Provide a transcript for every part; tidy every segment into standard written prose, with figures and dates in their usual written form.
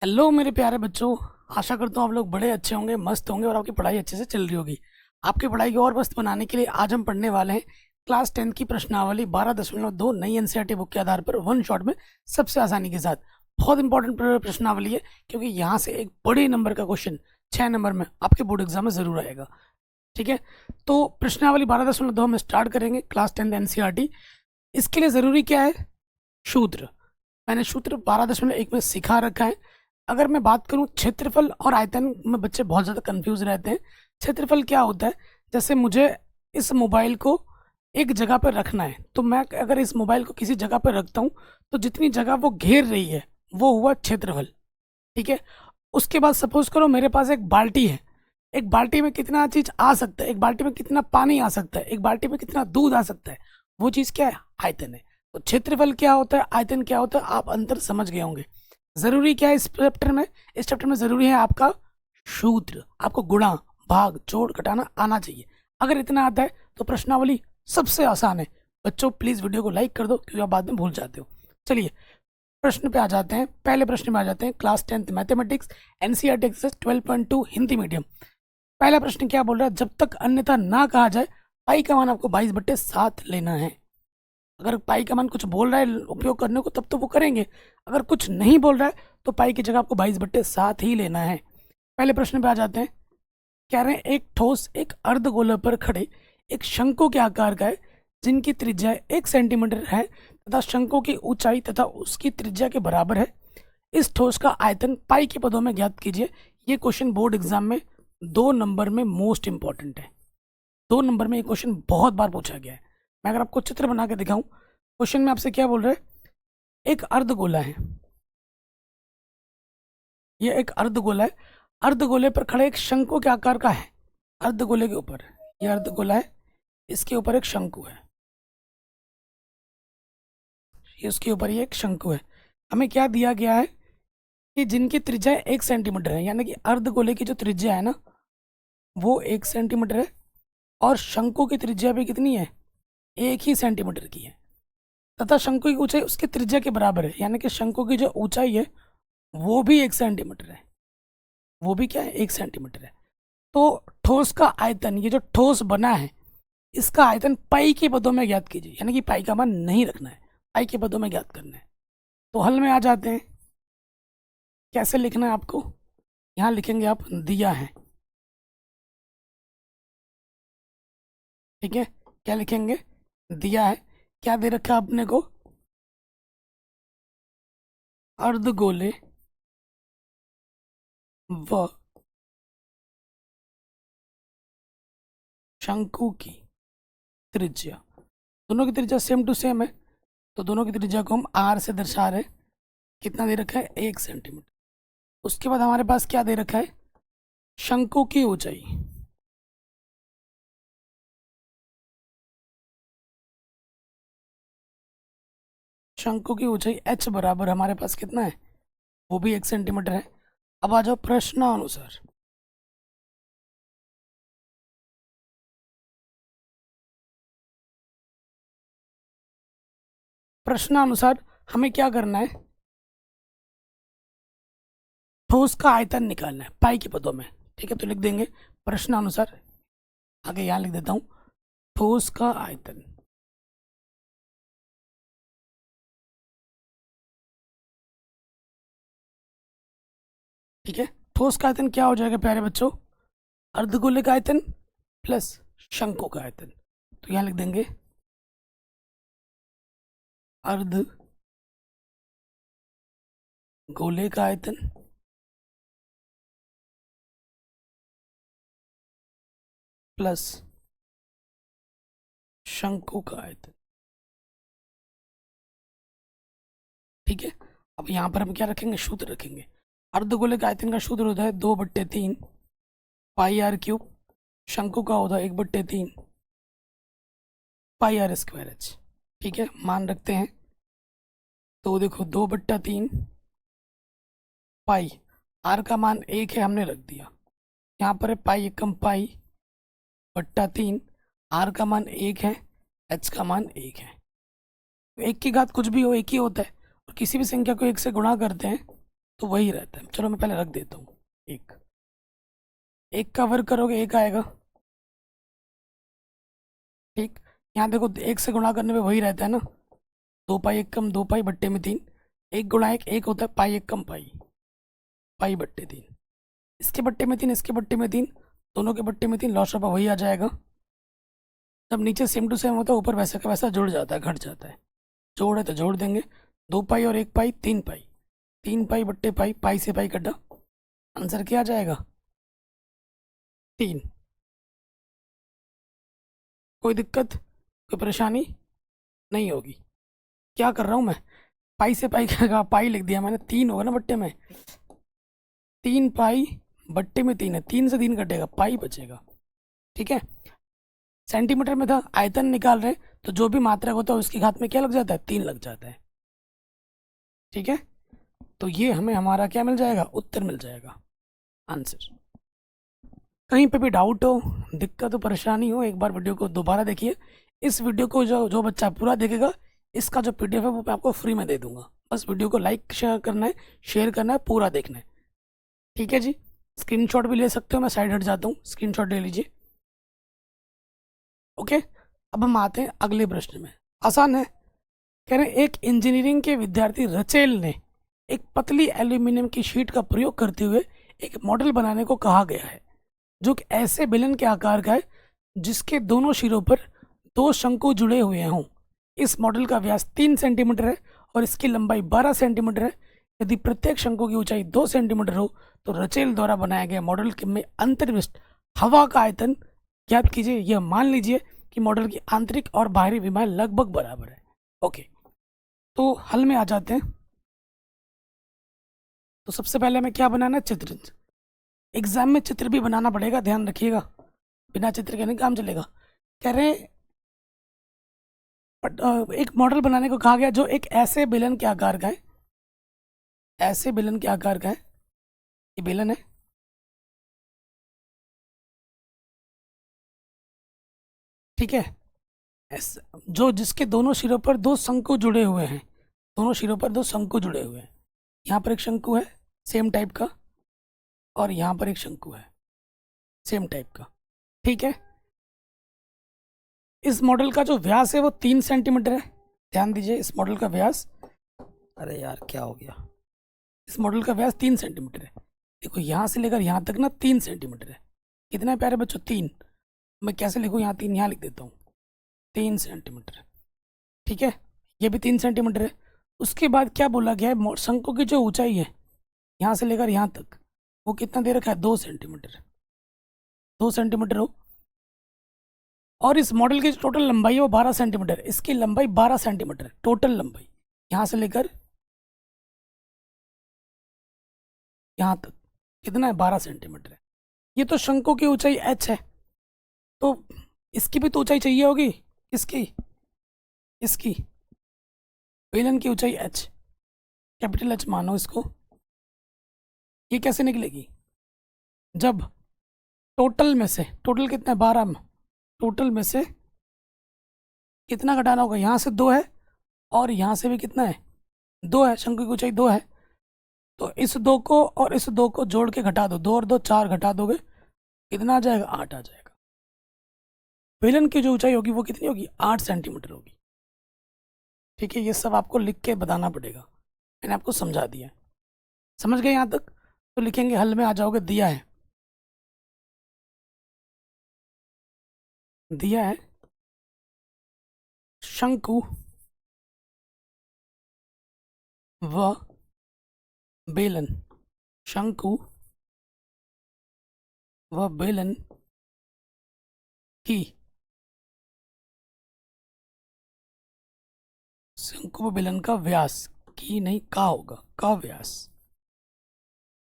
Hello मेरे प्यारे बच्चों। आशा करता हूँ आप लोग बड़े अच्छे होंगे, मस्त होंगे और आपकी पढ़ाई अच्छे से चल रही होगी। आपकी पढ़ाई को और मस्त बनाने के लिए आज हम पढ़ने वाले हैं क्लास 10 की प्रश्नावली 12.2 नई एनसीईआरटी बुक के आधार पर वन शॉट में सबसे आसानी के साथ। बहुत इंपॉर्टेंट प्रश्नावली है क्योंकि यहाँ से एक बड़े नंबर का क्वेश्चन 6 नंबर में आपके बोर्ड एग्जाम में जरूर आएगा। ठीक है, तो प्रश्नावली 12.2 हम स्टार्ट करेंगे क्लास 10 एनसीईआरटी। इसके लिए जरूरी क्या है? सूत्र। मैंने सूत्र 12.1 में सिखा रखा है। अगर मैं बात करूं क्षेत्रफल और आयतन में बच्चे बहुत ज़्यादा कंफ्यूज रहते हैं। क्षेत्रफल क्या होता है? जैसे मुझे इस मोबाइल को एक जगह पर रखना है, तो मैं अगर इस मोबाइल को किसी जगह पर रखता हूं तो जितनी जगह वो घेर रही है वो हुआ क्षेत्रफल। ठीक है, उसके बाद सपोज करो मेरे पास एक बाल्टी है। एक बाल्टी में कितना चीज आ सकता है, एक बाल्टी में कितना पानी आ सकता है, एक बाल्टी में कितना दूध आ सकता है, वो चीज क्या है? आयतन है। तो क्षेत्रफल क्या होता है, आयतन क्या होता है, आप अंतर समझ गए होंगे। जरूरी क्या है इस चैप्टर में जरूरी है आपका सूत्र। आपको गुणा भाग जोड़ घटाना आना चाहिए। अगर इतना आता है तो प्रश्नावली सबसे आसान है। बच्चों प्लीज वीडियो को लाइक कर दो क्योंकि आप बाद में भूल जाते हो। चलिए प्रश्न पे आ जाते हैं। पहले प्रश्न में आ जाते हैं। Class 10 mathematics NCERT exercise 12.2 Hindi medium. पहला प्रश्न क्या बोल रहा है? जब तक अन्यथा ना कहा जाए पाई का मान आपको 22/7 लेना है। अगर पाई का मान कुछ बोल रहा है उपयोग करने को तब तो वो करेंगे। अगर कुछ नहीं बोल रहा है तो पाई की जगह आपको 22/7 ही लेना है। पहले प्रश्न पे आ जाते हैं। कह रहे हैं एक ठोस एक अर्धगोले पर खड़े एक शंकु के आकार का है जिनकी त्रिज्या 1 सेंटीमीटर है तथा शंकु की ऊंचाई तथा उसकी त्रिज्या के बराबर है। इस ठोस का आयतन पाई के पदों में ज्ञात कीजिए। ये क्वेश्चन बोर्ड एग्जाम में 2 नंबर में मोस्ट इंपॉर्टेंट है। 2 नंबर में ये क्वेश्चन बहुत बार पूछा गया है। मैं अगर आपको चित्र बना के दिखाऊं, क्वेश्चन में आपसे क्या बोल रहे हैं? एक अर्धगोला है, ये एक अर्धगोला है। अर्धगोले पर खड़े एक शंकु के आकार का है। अर्धगोले के ऊपर ये अर्धगोला है, इसके ऊपर एक शंकु है, ये उसके ऊपर ये एक शंकु है। हमें क्या दिया गया है कि जिनकी त्रिज्या 1 सेंटीमीटर है, यानी कि अर्धगोले की जो त्रिज्या है ना वो 1 सेंटीमीटर है और शंकु की त्रिज्या भी कितनी है? 1 ही सेंटीमीटर की है तथा शंकु की ऊंचाई उसकी त्रिज्या के बराबर है, यानी कि शंकु की जो ऊंचाई है वो भी 1 सेंटीमीटर है। वो भी क्या है? 1 सेंटीमीटर है। तो ठोस का आयतन, ये जो ठोस बना है इसका आयतन पाई के पदों में ज्ञात कीजिए, यानी कि पाई का मान नहीं रखना है, पाई के पदों में ज्ञात करना है। तो हल में आ जाते हैं। कैसे लिखना है आपको? यहाँ लिखेंगे आप दिया है। ठीक है, क्या लिखेंगे? दिया है। क्या दे रखा है अपने को? अर्धगोले व शंकु की त्रिज्या, दोनों की त्रिज्या सेम टू सेम है तो दोनों की त्रिज्या को हम आर से दर्शा रहे हैं। कितना दे रखा है? 1 सेंटीमीटर। उसके बाद हमारे पास क्या दे रखा है? शंकु की ऊंचाई। शंकु की ऊंचाई h बराबर हमारे पास कितना है? वो भी 1 सेंटीमीटर है। अब आ जाओ प्रश्नानुसार। प्रश्नानुसार हमें क्या करना है? ठोस का आयतन निकालना है पाई के पदों में। ठीक है, तो लिख देंगे प्रश्नानुसार। आगे यहाँ लिख देता हूँ ठोस का आयतन। ठीक है, ठोस का आयतन क्या हो जाएगा प्यारे बच्चों? अर्धगोले का आयतन प्लस शंकु का आयतन। तो यहाँ लिख देंगे अर्ध गोले का आयतन प्लस शंकु का आयतन। ठीक है, अब यहाँ पर हम क्या रखेंगे? सूत्र रखेंगे। अर्धगोले का आयतन का सूत्र होता है 2/3 पाई आर क्यूब। शंकु का होता है 1/3 पाई आर स्क्वायर एच। ठीक है, मान रखते हैं। तो देखो 2/3 पाई, आर का मान 1 है हमने रख दिया। यहाँ पर है पाई एकम पाई बट्टा 3। आर का मान 1 है, एच का मान 1 है। तो 1 की घात कुछ भी हो 1 ही होता है और किसी भी संख्या को 1 से गुणा करते हैं तो वही रहता है। चलो मैं पहले रख देता हूँ। एक एक का वर्ग करोगे एक आएगा, ठीक। यहाँ देखो एक से गुणा करने पे वही रहता है ना, 2 पाई एक कम 2 पाई बट्टे में 3। एक गुणा एक होता है पाई एक कम पाई, पाई बट्टे 3। इसके बट्टे में 3, इसके बट्टे में 3, दोनों के बट्टे में 3, लॉस ऑफ वही आ जाएगा। जब नीचे सेम टू सेम होता है ऊपर वैसा का वैसा जुड़ जाता है, घट जाता है। जोड़ है तो जोड़ देंगे, 2 पाई और 1 पाई 3 पाई, 3 पाई बट्टे पाई, पाई से पाई कटा, आंसर क्या आ जाएगा 3। कोई दिक्कत, कोई परेशानी नहीं होगी। क्या कर रहा हूँ मैं, पाई से पाई का पाई लिख दिया मैंने, 3 होगा ना बट्टे में, 3 पाई बट्टे में 3 है, 3 से 3 कटेगा, पाई बचेगा, ठीक है। सेंटीमीटर में था, आयतन निकाल रहे हैं तो जो भी मात्रक होता है उसकी घात में क्या लग जाता है, 3 लग जाता है, ठीक है। तो ये हमें हमारा क्या मिल जाएगा, उत्तर मिल जाएगा, आंसर। कहीं पे भी डाउट हो, दिक्कत हो, परेशानी हो, एक बार वीडियो को दोबारा देखिए। इस वीडियो को जो जो बच्चा पूरा देखेगा, इसका जो पीडीएफ है वो मैं आपको फ्री में दे दूंगा। बस वीडियो को लाइक शेयर करना है, शेयर करना है, पूरा देखना है, ठीक है जी। स्क्रीनशॉट भी ले सकते हो, मैं साइड हट जाता हूँ, स्क्रीनशॉट ले लीजिए, ओके। अब हम आते हैं अगले प्रश्न में, आसान है। कह रहे हैं, एक इंजीनियरिंग के विद्यार्थी रचेल ने एक पतली एल्यूमिनियम की शीट का प्रयोग करते हुए एक मॉडल बनाने को कहा गया है, जो कि ऐसे बेलन के आकार का है जिसके दोनों सिरों पर 2 शंकु जुड़े हुए हों। इस मॉडल का व्यास 3 सेंटीमीटर है और इसकी लंबाई 12 सेंटीमीटर है। यदि प्रत्येक शंकु की ऊंचाई 2 सेंटीमीटर हो तो रचेल द्वारा बनाया गया मॉडल में अंतर्विष्ट हवा का आयतन ज्ञात कीजिए। यह मान लीजिए कि मॉडल की आंतरिक और बाहरी विमाएं लगभग बराबर है, ओके। तो हल में आ जाते हैं। तो सबसे पहले हमें क्या बनाना है, चित्र। एग्जाम में चित्र भी बनाना पड़ेगा, ध्यान रखिएगा, बिना चित्र के नहीं काम चलेगा। कह रहे हैं, एक मॉडल बनाने को कहा गया जो एक ऐसे बेलन के आकार का है, ऐसे बेलन के आकार का है, ये बेलन है, ठीक है। जो जिसके दोनों सिरों पर 2 शंकु जुड़े हुए हैं, दोनों सिरों पर 2 शंकु जुड़े हुए हैं। यहाँ पर एक शंकु है सेम टाइप का, और यहाँ पर एक शंकु है सेम टाइप का, ठीक है। इस मॉडल का जो व्यास है वो 3 सेंटीमीटर है। ध्यान दीजिए, इस मॉडल का व्यास, अरे यार क्या हो गया, इस मॉडल का व्यास 3 सेंटीमीटर है। देखो यहाँ से लेकर यहाँ तक ना 3 सेंटीमीटर है। कितना है प्यारे बच्चों, 3। मैं कैसे लिखूँ, यहाँ 3 यहाँ लिख देता हूँ, 3 सेंटीमीटर, ठीक है। ये भी 3 सेंटीमीटर है। उसके बाद क्या बोला गया है, शंकु की जो ऊंचाई है यहाँ से लेकर यहाँ तक, वो कितना दे रखा है, 2 सेंटीमीटर, 2 सेंटीमीटर हो। और इस मॉडल की जो टोटल लंबाई है वो 12 सेंटीमीटर, इसकी लंबाई 12 सेंटीमीटर टोटल लंबाई, यहाँ से लेकर यहाँ तक कितना है, 12 सेंटीमीटर है। ये तो शंकु की ऊंचाई h है, तो इसकी भी तो ऊंचाई चाहिए होगी, किसकी, इसकी, बेलन की ऊंचाई h, कैपिटल H मानो इसको। ये कैसे निकलेगी, जब टोटल में से, टोटल कितना है 12 में, टोटल में से कितना घटाना होगा, यहाँ से 2 है और यहाँ से भी कितना है, 2 है, शंकु की ऊंचाई 2 है। तो इस 2 को और इस 2 को जोड़ के घटा दो, 2 और 2 4 घटा दोगे, कितना आ जाएगा, 8 आ जाएगा। बेलन की जो ऊंचाई होगी वो कितनी होगी, 8 सेंटीमीटर होगी, ठीक है। ये सब आपको लिख के बताना पड़ेगा, मैंने आपको समझा दिया है। समझ गए यहाँ तक, तो लिखेंगे हल में आ जाओगे, दिया है, दिया है शंकु व बेलन, शंकु व बेलन की, शंकु व बेलन का व्यास, की नहीं का होगा, का व्यास,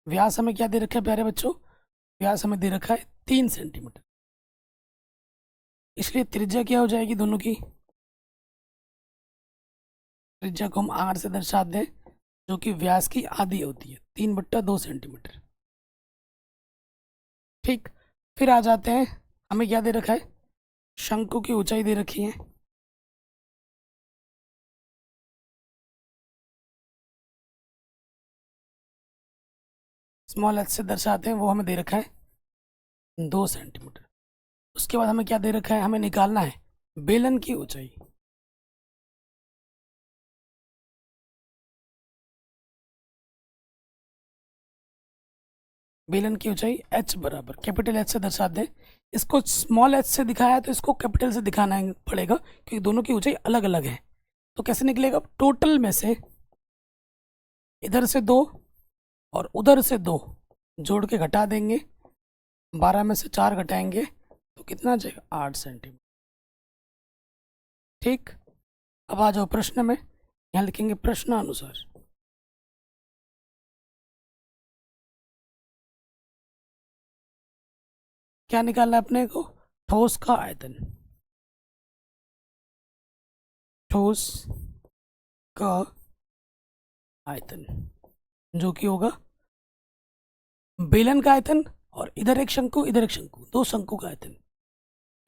व्यास हमें क्या दे रखा है प्यारे बच्चों, व्यास हमें दे रखा है 3 सेंटीमीटर, इसलिए त्रिज्या क्या हो जाएगी दोनों की, त्रिज्या को हम r से दर्शा दें, जो कि व्यास की आधी होती है, 3/2 सेंटीमीटर, ठीक। फिर आ जाते हैं, हमें क्या दे रखा है, शंकु की ऊंचाई दे रखी है, स्मॉल एच से दर्शाते हैं वो हमें दे रखा है 2 सेंटीमीटर। उसके बाद हमें क्या दे रखा है, हमें निकालना है बेलन की ऊंचाई। बेलन की ऊंचाई h बराबर कैपिटल एच से दर्शाते हैं। इसको स्मॉल एच से दिखाया है तो इसको कैपिटल से दिखाना पड़ेगा क्योंकि दोनों की ऊंचाई अलग अलग है। तो कैसे निकलेगा, टोटल में से इधर से 2 और उधर से 2 जोड़ के घटा देंगे, 12 में से 4 घटाएंगे तो कितना जाएगा 8 सेंटीमीटर। ठीक, अब आ जाओ प्रश्न में, यहाँ लिखेंगे प्रश्नानुसार। क्या निकालना है अपने को, ठोस का आयतन। ठोस का आयतन जो कि होगा बेलन का आयतन और इधर एक शंकु इधर एक शंकु, 2 शंकु का आयतन।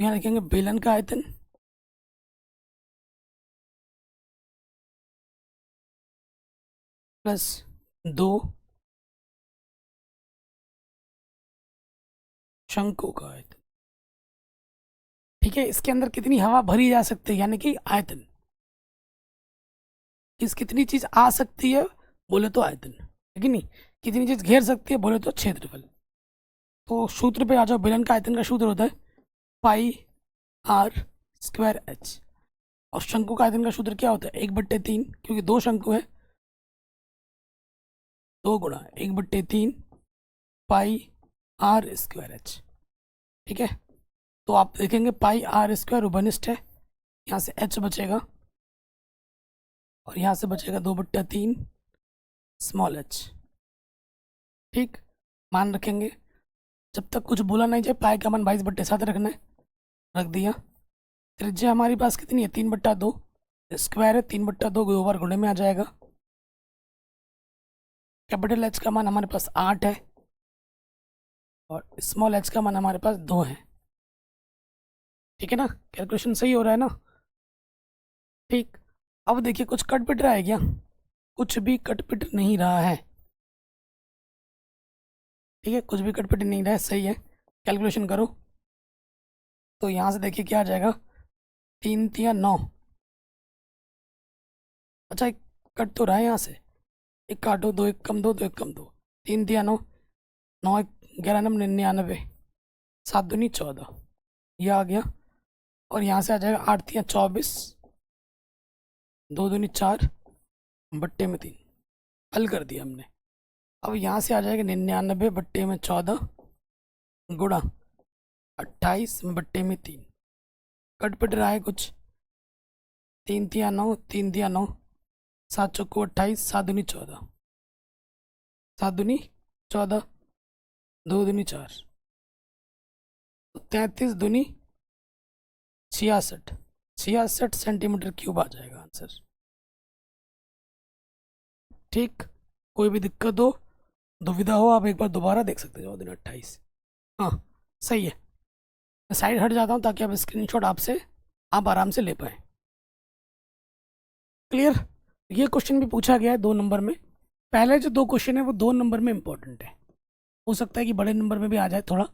यहाँ लिखेंगे बेलन का आयतन प्लस 2 शंकु का आयतन। ठीक है, इसके अंदर कितनी हवा भरी जा सकती है यानी कि आयतन, कितनी चीज आ सकती है बोले तो आयतन, ठीक है नहीं, कितनी चीज घेर सकती है बोले तो क्षेत्रफल। तो सूत्र पे आ जाओ, बेलन का आयतन का सूत्र होता है पाई आर स्क्वायर एच, और शंकु का आयतन का सूत्र क्या होता है 1/3, क्योंकि 2 शंकु है, 2 गुणा 1/3 पाई आर स्क्वायर एच। ठीक है, तो आप देखेंगे पाई आर स्क्वायर उभयनिष्ठ है, यहाँ से एच बचेगा और यहाँ से बचेगा 2/3 स्मॉल एच। ठीक, मान रखेंगे, जब तक कुछ बोला नहीं जाए पाई का मान 22/7 रखना है, रख दिया। त्रिज्या हमारी पास कितनी है 3/2, स्क्वायर है 3/2 दो बार गुणे में आ जाएगा। कैपिटल एच का मान हमारे पास 8 है और स्मॉल एच का मान हमारे पास 2 है। ठीक है ना, कैलकुलेशन सही हो रहा है ना। ठीक, अब देखिए कुछ कटपिट रहा है क्या, कुछ भी कटपिट नहीं रहा है। ठीक है, कुछ भी कटपिट नहीं रहा है, सही है। कैलकुलेशन करो तो यहाँ से देखिए क्या आ जाएगा, 3 3 9। अच्छा, एक कट तो रहा है यहाँ से, एक काटो, 2 1 कम 2 2 1 कम 2, 3 3 9, 9 11 99, 7 दूनी 14, ये आ गया। और यहाँ से आ जाएगा 8 3 24, 2 दूनी 4 बट्टे में 3, हल कर दिया हमने। अब यहाँ से आ जाएगा 99 बट्टे में 14 गुणा 28 बट्टे में 3। कट पिट रहा है कुछ, 3 3 9 3 3 9, 7 चौको 28, 7 दूनी 14, 7 दूनी 14, 2 दूनी 4, 33 दूनी 66, 66 सेंटीमीटर क्यूब आ जाएगा आंसर। ठीक, कोई भी दिक्कत हो, दुविधा हो, आप एक बार दोबारा देख सकते हो 28। हाँ सही है, मैं साइड हट जाता हूँ ताकि आप स्क्रीनशॉट आपसे आप आराम से ले पाए। क्लियर, ये क्वेश्चन भी पूछा गया है 2 नंबर में। पहले जो 2 क्वेश्चन है वो 2 नंबर में इंपॉर्टेंट है, हो सकता है कि बड़े नंबर में भी आ जाए थोड़ा,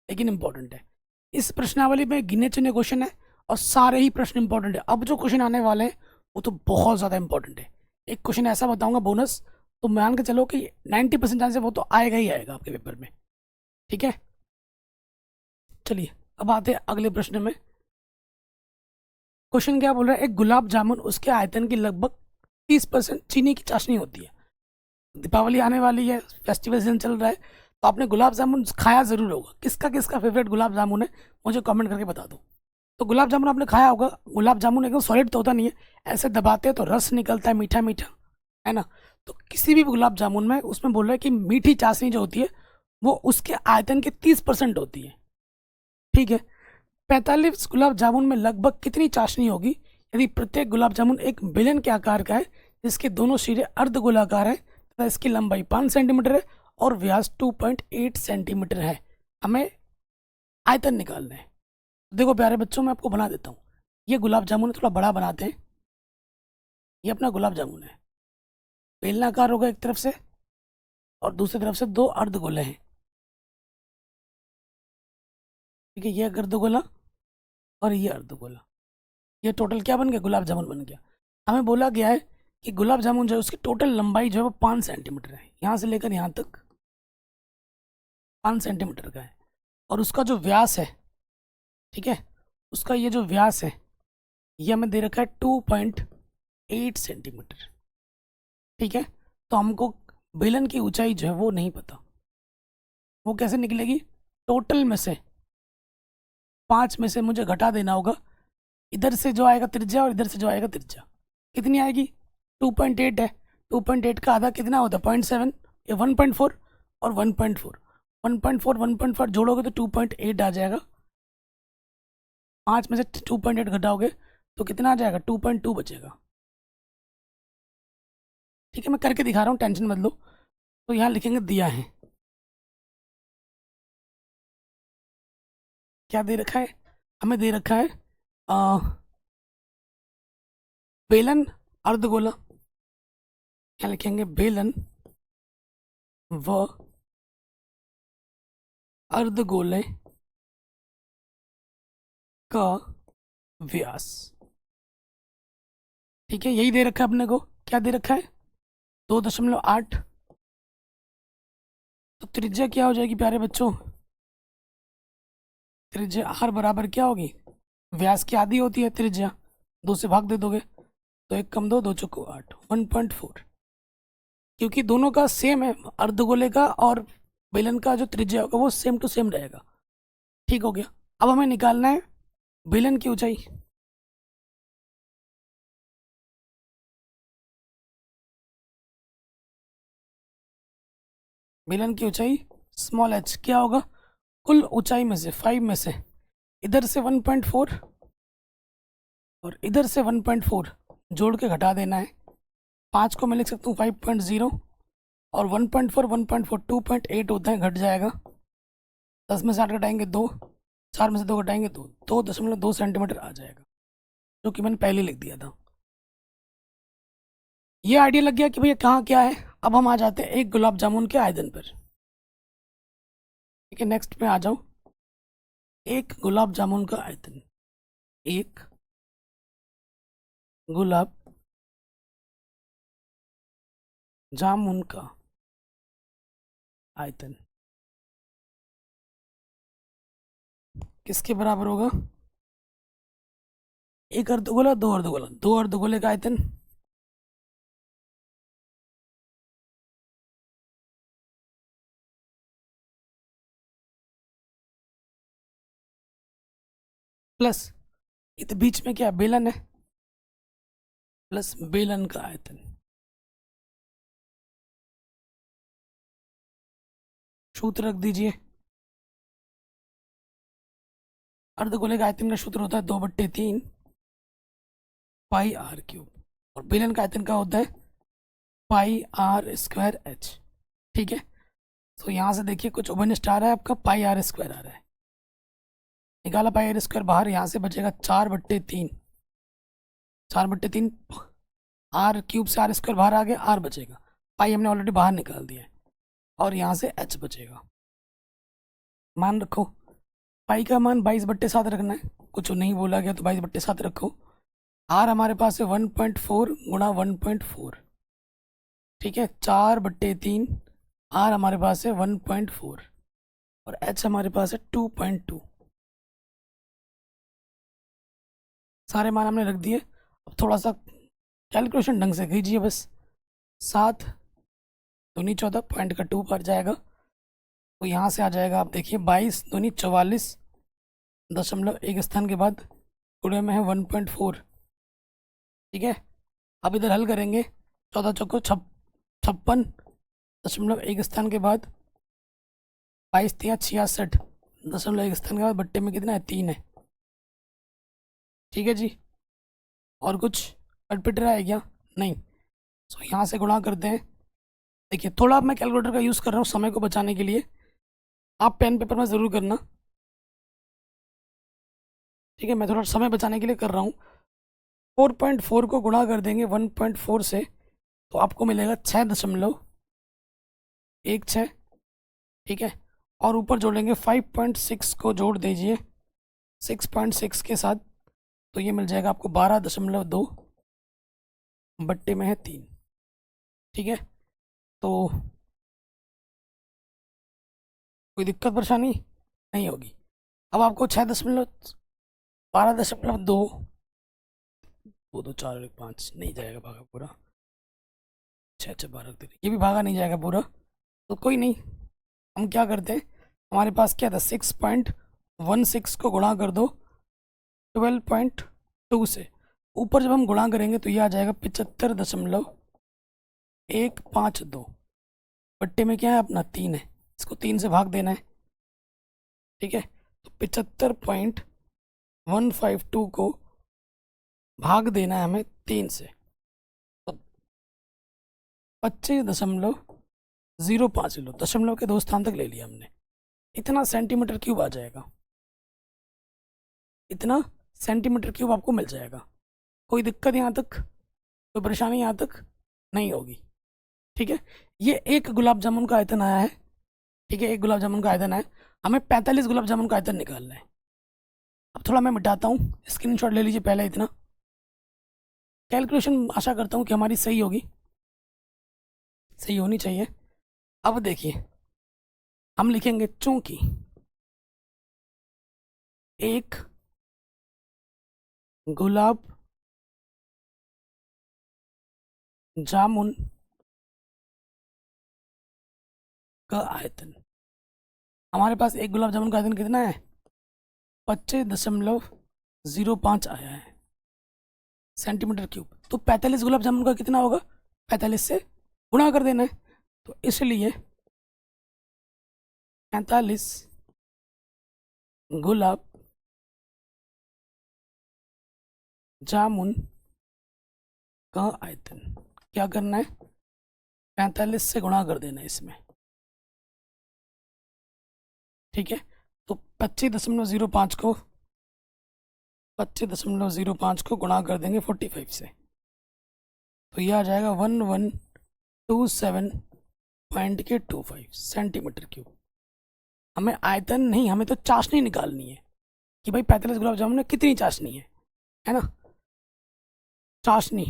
लेकिन इंपॉर्टेंट है। इस प्रश्नावली में गिने चुने क्वेश्चन है और सारे ही प्रश्न इंपॉर्टेंट है। अब जो क्वेश्चन आने वाले हैं वो तो बहुत ज़्यादा इंपॉर्टेंट है। एक क्वेश्चन ऐसा बताऊंगा बोनस, तो मान के चलो कि 90% चांस है वो तो आएगा ही आएगा आपके पेपर में। ठीक है, चलिए अब आते हैं अगले प्रश्न में। क्वेश्चन क्या बोल रहा है, एक गुलाब जामुन उसके आयतन की लगभग 30% चीनी की चाशनी होती है। दीपावली आने वाली है, फेस्टिवल सीजन चल रहा है, तो आपने गुलाब जामुन खाया ज़रूर होगा। किसका किसका फेवरेट गुलाब जामुन है मुझे कमेंट करके बता दो। तो गुलाब जामुन आपने खाया होगा, गुलाब जामुन एकदम सॉलिड तो होता नहीं है, ऐसे दबाते हैं तो रस निकलता है मीठा मीठा, है ना। तो किसी भी गुलाब जामुन में उसमें बोल रहा है कि मीठी चाशनी जो होती है वो उसके आयतन के 30% होती है। ठीक है, 45 गुलाब जामुन में लगभग कितनी चाशनी होगी यदि प्रत्येक गुलाब जामुन एक बेलन के आकार का है, जिसके दोनों सिरे अर्ध गोलाकार है तथा इसकी लंबाई 5 सेंटीमीटर है और व्यास 2.8 सेंटीमीटर है। हमें आयतन निकालना है। देखो प्यारे बच्चों, मैं आपको बना देता हूँ। ये गुलाब जामुन थोड़ा बड़ा बनाते हैं। ये अपना गुलाब जामुन है, बेलनाकार होगा एक तरफ से और दूसरी तरफ से 2 अर्धगोले हैं। ठीक है, ये अर्धगोला और ये अर्धगोला, ये टोटल क्या बन गया, गुलाब जामुन बन गया। हमें बोला गया है कि गुलाब जामुन जो है उसकी टोटल लंबाई जो है वो 5 सेंटीमीटर है, यहाँ से लेकर यहाँ तक 5 सेंटीमीटर का है। और उसका जो व्यास है, ठीक है, उसका ये जो व्यास है ये हमें दे रखा है 2.8 सेंटीमीटर। ठीक है, तो हमको बेलन की ऊंचाई जो है वो नहीं पता, वो कैसे निकलेगी, टोटल में से 5 में से मुझे घटा देना होगा, इधर से जो आएगा त्रिज्या और इधर से जो आएगा त्रिज्या, कितनी आएगी, 2.8 है, 2.8 का आधा कितना होता है, 0.7 या 1.4 और 1.4, 1.4 जोड़ोगे तो 2.8 आ जाएगा, 5 में से 2.8 घटाओगे तो कितना आ जाएगा, 2.2 बचेगा। ठीक है, मैं करके दिखा रहा हूँ, टेंशन मत लो। तो यहाँ लिखेंगे दिया है, क्या दे रखा है, हमें दे रखा है बेलन अर्धगोला, यहाँ लिखेंगे बेलन व अर्धगोले का व्यास। ठीक है, यही दे रखा है अपने को, क्या दे रखा है, 2.8। तो त्रिज्या क्या हो जाएगी प्यारे बच्चों, त्रिज्या आर बराबर क्या होगी, व्यास की आधी होती है त्रिज्या, 2 से भाग दे दोगे तो 1 कम 2, 2 चौको 8, 1.4। क्योंकि दोनों का सेम है, अर्धगोले का और बेलन का जो त्रिज्या होगा वो सेम टू सेम रहेगा। ठीक हो गया, अब हमें निकालना है बेलन की ऊंचाई। बेलन की ऊंचाई स्मॉल h क्या होगा, कुल ऊंचाई में से 5 में से इधर से 1.4 और इधर से 1.4 जोड़ के घटा देना है। 5 को मैं लिख सकता हूँ 5.0 और 1.4 1.4 2.8 होता है, घट जाएगा, 10 में से 8 घटाएंगे 2, 4 में से 2 घटाएंगे 2, 2.2 सेंटीमीटर आ जाएगा, जो कि मैंने पहले लिख दिया था। ये आइडिया लग गया कि भैया कहाँ क्या है। अब हम आ जाते हैं एक गुलाब जामुन के आयतन पर। ठीक है, नेक्स्ट पे आ जाओ, एक गुलाब जामुन का आयतन, एक गुलाब जामुन का आयतन किसके बराबर होगा, एक अर्धगोला, दो अर्धगोला, दो अर्धगोले का आयतन प्लस इधर बीच में क्या बेलन है, प्लस बेलन का आयतन। सूत्र रख दीजिए, अर्धगोले का आयतन का सूत्र होता है 2/3 पाई आर क्यूब, और बेलन का आयतन का होता है पाई आर स्क्वायर एच। ठीक है, तो यहाँ से देखिए कुछ ओबनिस्ट आ रहा है, आपका पाई आर स्क्वायर आ रहा है, निकाला पाई आर स्क्वायर बाहर, यहाँ से बचेगा 4/3, 4/3 आर क्यूब से आर स्क्वायर बाहर आ गया, आर बचेगा, पाई हमने ऑलरेडी बाहर निकाल दिया है, और यहाँ से एच बचेगा। मान रखो पाई का मान 22/7 रखना है, कुछ नहीं बोला गया तो 22/7 रखो। आर हमारे पास है 1.4 गुणा 1.4, ठीक है, 4/3 आर हमारे पास है 1.4 और एच हमारे पास है 2.2। सारे मान हमने रख दिए। अब थोड़ा सा कैलकुलेशन ढंग से कीजिए बस, 7 दूनी 14 पॉइंट का 2 पर जाएगा, तो यहाँ से आ जाएगा, आप देखिए 22 दूनी 44.1 स्थान के बाद गुणे में है 1.4। ठीक है, अब इधर हल करेंगे, 14 चौको 56.1 स्थान के बाद 22 तिया 66.1 स्थान के बाद बट्टे में कितना है 3 है। ठीक है जी, और कुछ अटपिट रहा है क्या, नहीं, तो यहाँ से गुणा करते हैं। देखिए थोड़ा मैं कैलकुलेटर का यूज़ कर रहा हूँ समय को बचाने के लिए, आप पेन पेपर में ज़रूर करना। ठीक है, मैं थोड़ा समय बचाने के लिए कर रहा हूँ। 4.4 को गुणा कर देंगे 1.4 से, तो आपको मिलेगा 6.4 1 6, ठीक है, और ऊपर जोड़ेंगे 5.6 को जोड़ दीजिए 6.6 के साथ, तो ये मिल जाएगा आपको 12.2 बट्टे में है 3, ठीक है। तो कोई दिक्कत परेशानी नहीं होगी। अब आपको 12.2 2 2 4 1 5 नहीं जाएगा भागा पूरा, 6 6 12 ये भी भागा नहीं जाएगा पूरा, तो कोई नहीं, हम क्या करते हैं, हमारे पास क्या था 6.16 को गुणा कर दो 12.2 से, ऊपर जब हम गुणा करेंगे तो ये आ जाएगा 75.152 बट्टे में क्या है अपना 3 है, इसको 3 से भाग देना है, ठीक है। तो 75.152 को भाग देना है हमें 3 से, तो 25.05 लो, दशमलव के 2 स्थान तक ले लिया हमने, इतना सेंटीमीटर क्यूब आ जाएगा, इतना सेंटीमीटर क्यूब आपको मिल जाएगा। कोई दिक्कत यहाँ तक, कोई परेशानी यहाँ तक नहीं होगी, ठीक है। ये एक गुलाब जामुन का आयतन आया है, ठीक है, एक गुलाब जामुन का आयतन है, हमें 45 गुलाब जामुन का आयतन निकालना है। अब थोड़ा मैं मिटाता हूँ, स्क्रीनशॉट ले लीजिए पहले, इतना कैलकुलेशन आशा करता हूँ कि हमारी सही होगी, सही होनी चाहिए। अब देखिए हम लिखेंगे चूंकि एक गुलाब जामुन का आयतन, हमारे पास एक गुलाब जामुन का आयतन कितना है 25.05 आया है सेंटीमीटर क्यूब, तो 45 गुलाब जामुन का कितना होगा, 45 से गुणा कर देना है, तो इसलिए 45 गुलाब जामुन का आयतन, क्या करना है 45 से गुणा कर देना है इसमें, ठीक है। तो 25.05 को गुणा कर देंगे 45 से, तो यह आ जाएगा 1127.25 सेंटीमीटर क्यूब। हमें आयतन नहीं, हमें तो चाशनी निकालनी है कि भाई 45 गुलाब जामुन में कितनी चाशनी है ना, चाशनी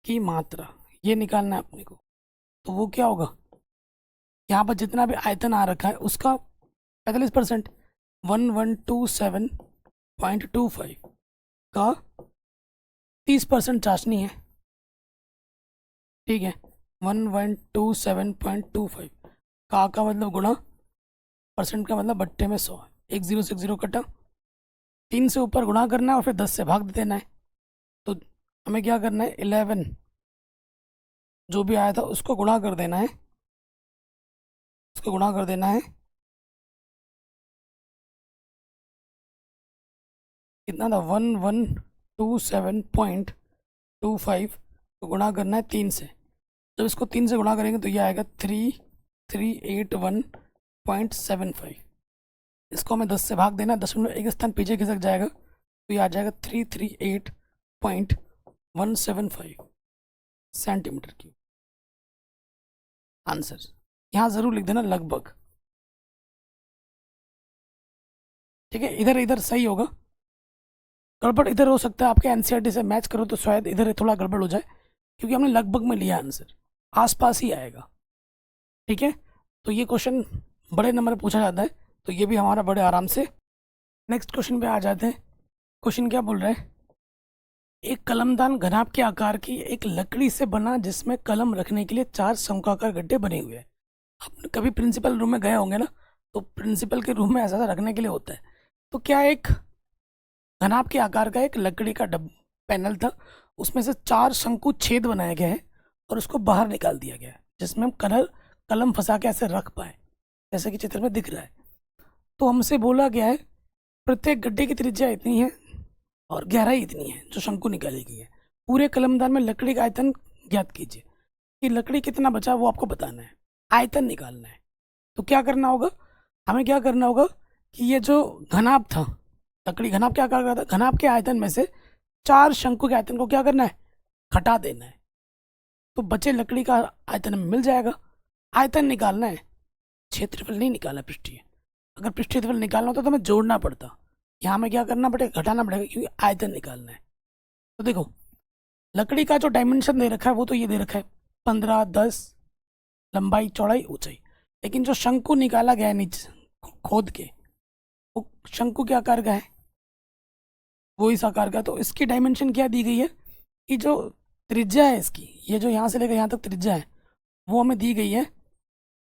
की मात्रा ये निकालना है अपने को। तो वो क्या होगा, यहाँ पर जितना भी आयतन आ रखा है उसका 45%, 1127.25 का 30% चाशनी है, ठीक है। 1127.25 का मतलब गुणा, परसेंट का मतलब बट्टे में 100, 1 0 से 1 0 कटा, 3 से ऊपर गुणा करना है और फिर 10 से भाग देना है। तो हमें क्या करना है 11 जो भी आया था उसको गुणा कर देना है, उसको गुणा कर देना है, कितना था 1127.25 को गुणा करना है 3 से, जब इसको 3 से गुणा करेंगे तो ये आएगा 3381.75, इसको हमें 10 से भाग देना है, दशमलव एक स्थान पीछे खिसक जाएगा, तो ये आ जाएगा 338.175 सेंटीमीटर क्यूब। आंसर यहाँ ज़रूर लिख देना लगभग, ठीक है। इधर इधर सही होगा, गड़बड़ इधर हो सकता है, आपके एनसीईआरटी से मैच करो तो शायद इधर थोड़ा गड़बड़ हो जाए, क्योंकि हमने लगभग में लिया आंसर, आसपास ही आएगा, ठीक है। तो ये क्वेश्चन बड़े नंबर पूछा जाता है, तो ये भी हमारा बड़े आराम से। नेक्स्ट क्वेश्चन पे आ जाते हैं। क्वेश्चन क्या बोल रहे हैं, एक कलमदान घनाभ के आकार की एक लकड़ी से बना जिसमें कलम रखने के लिए 4 शंक्वाकार गड्ढे बने हुए हैं। आप कभी प्रिंसिपल रूम में गए होंगे ना, तो प्रिंसिपल के रूम में ऐसा रखने के लिए होता है। तो क्या एक घनाभ के आकार का एक लकड़ी का पैनल था, उसमें से 4 शंकु छेद बनाए गए हैं और उसको बाहर निकाल दिया गया है, जिसमें हम कलम फंसा के ऐसे रख पाए, जैसे कि चित्र में दिख रहा है। तो हमसे बोला गया है प्रत्येक गड्ढे की त्रिज्या इतनी है और गहराई इतनी है जो शंकु निकाली गई है, पूरे कलमदान में लकड़ी का आयतन ज्ञात कीजिए। कि लकड़ी कितना बचा वो आपको बताना है, आयतन निकालना है। तो क्या करना होगा, हमें क्या करना होगा कि ये जो घनाभ था, लकड़ी घनाभ क्या कर रहा था, घनाभ के आयतन में से 4 शंकु के आयतन को क्या करना है, घटा देना है। तो बचे लकड़ी का आयतन हमें मिल जाएगा। आयतन निकालना है, क्षेत्रफल नहीं निकालना है पृष्ठीय। अगर पृष्ठीय क्षेत्रफल निकालना होता तो हमें जोड़ना पड़ता, यहाँ हमें क्या करना पड़ेगा, घटाना पड़ेगा, क्योंकि आयतन निकालना है। तो देखो लकड़ी का जो डायमेंशन दे रखा है वो तो ये दे रखा है 15, 10, लंबाई, चौड़ाई, ऊंचाई। लेकिन जो शंकु निकाला गया है नीचे खोद के, वो शंकु के आकार का है, वो इस आकार का। तो इसकी डायमेंशन क्या दी गई है कि जो त्रिज्या है इसकी, ये जो यहाँ से लेकर यहाँ तक त्रिज्या है, वो हमें दी गई है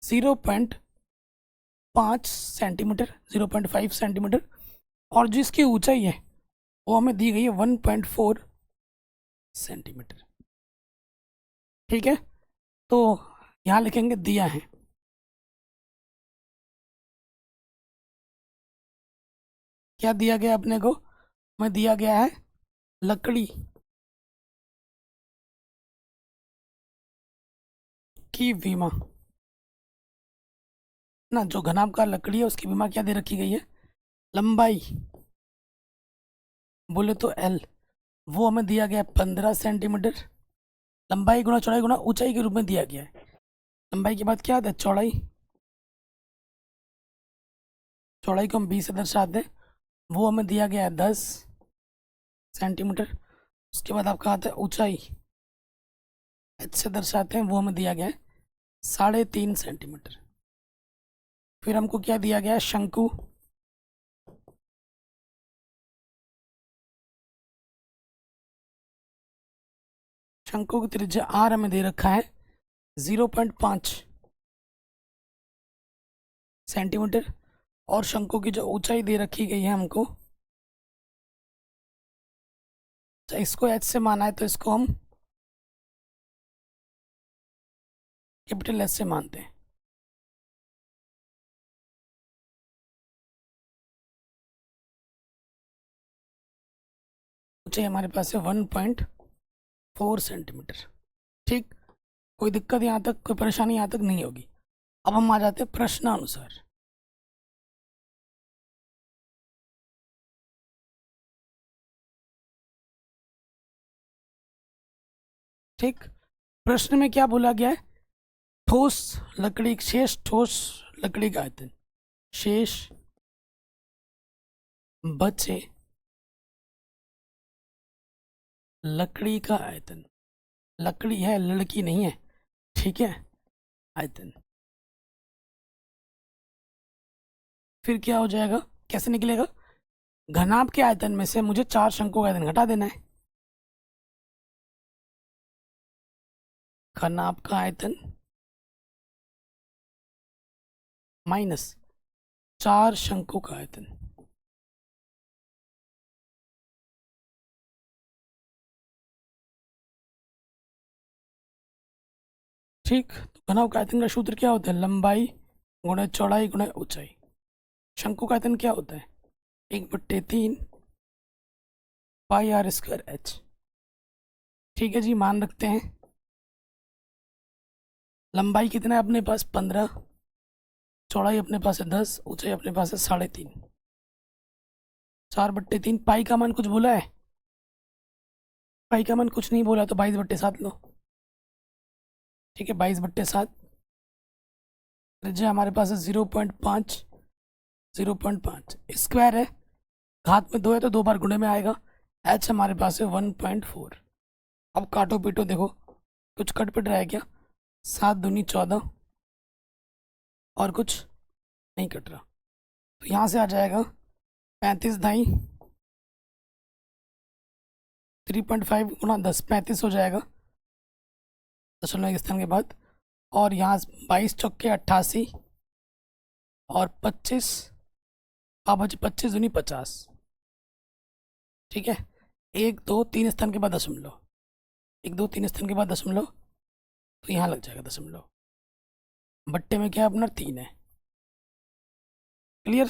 0.5 सेंटीमीटर, 0.5 सेंटीमीटर। और जो इसकी ऊंचाई है वो हमें दी गई है 1.4 सेंटीमीटर। ठीक है, तो यहाँ लिखेंगे दिया है। क्या दिया गया अपने को, हमें दिया गया है लकड़ी की विमा ना, जो घनाभ लकड़ी है उसकी विमा क्या दे रखी गई है, लंबाई बोले तो L, वो हमें दिया गया है 15 सेंटीमीटर। लंबाई गुणा चौड़ाई गुणा ऊंचाई के रूप में दिया गया है। लंबाई के बाद क्या आता है, चौड़ाई, चौड़ाई को हम 20 से दर्शाते हैं, वो हमें दिया गया है 10 सेंटीमीटर। उसके बाद आपका आता है ऊंचाई, H से दर्शाते हैं, वो हमें दिया गया है 3.5 सेंटीमीटर। फिर हमको क्या दिया गया है, शंकु, शंकु की त्रिज्या R हमें दे रखा है 0.5 सेंटीमीटर। और शंकु की जो ऊंचाई दे रखी गई है हमको, इसको H से माना है तो इसको हम कैपिटल S से मानते हैं। ऊंचाई हमारे पास है 1.4 सेंटीमीटर। ठीक, कोई दिक्कत यहाँ तक, कोई परेशानी यहाँ तक नहीं होगी। अब हम आ जाते हैं प्रश्नानुसार। ठीक, प्रश्न में क्या बोला गया है, ठोस लकड़ी, शेष ठोस लकड़ी का आयतन, शेष बचे लकड़ी का आयतन, लकड़ी है लड़की नहीं है, ठीक है, आयतन। फिर क्या हो जाएगा, कैसे निकलेगा, घनाभ के आयतन में से मुझे 4 शंकु का आयतन घटा देना है। घनाभ का आयतन माइनस 4 शंकु का आयतन। ठीक, तो घनाभ का आयतन का सूत्र क्या होता है, लंबाई गुणा चौड़ाई गुणा ऊंचाई। शंकु का आयतन क्या होता है, 1/3 पाई आर स्क्वायर H। ठीक है जी, मान रखते हैं। लंबाई कितना है अपने पास, 15, चौड़ाई अपने पास है 10, ऊंचाई अपने पास है 3.5। 4/3, पाई का मान कुछ बोला है, पाई का मान कुछ नहीं बोला, तो 22/7 लो। ठीक है, 22/7। त्रिज्या हमारे पास है 0.5, 0.5 स्क्वायर है, घात में 2 है तो 2 बार गुणे में आएगा। H हमारे पास है 1.4। अब काटो पीटो, देखो कुछ कट पिट रहा है क्या, 7 दूनी 14, और कुछ नहीं कट रहा, तो यहाँ से आ जाएगा 35 दाई 3.5 गुणा 10, 35 हो जाएगा दशमलव के स्थान के बाद। और यहाँ 22 चौके 88, और 25 आप बचे 25 दूनी 50। ठीक है, 1 2 3 स्थान के बाद दशमलव, 1 2 3 स्थान के बाद दशमलव, तो यहाँ लग जाएगा दशमलव। बट्टे में क्या अपना 3 है। क्लियर,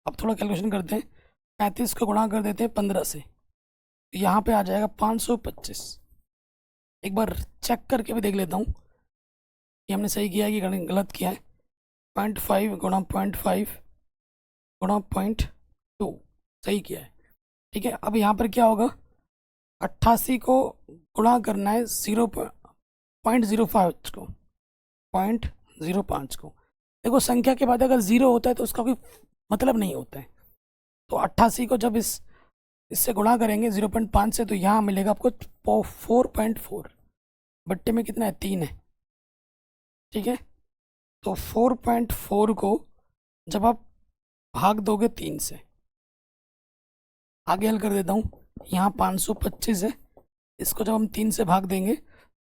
अब थोड़ा कैलकुलेशन करते हैं, 35 को गुणा कर देते हैं 15 से, तो यहाँ पे आ जाएगा 525। एक बार चेक करके भी देख लेता हूँ कि हमने सही किया है कि गलत किया है। 0.5 गुणा 0.5 गुणा 0.2 सही किया है। ठीक है, अब यहाँ पर क्या होगा, 88 को गुणा करना है 0 0.05 को, 0.05 को। देखो संख्या के बाद अगर 0 होता है तो उसका कोई मतलब नहीं होता है। तो 88 को जब इससे गुणा करेंगे 0.5 से, तो यहाँ मिलेगा आपको 4.4। बट्टे में कितना है, 3 है, ठीक है। तो 4.4 को जब आप भाग दोगे 3 से, आगे हल कर देता हूँ, यहाँ 525 है, इसको जब हम 3 से भाग देंगे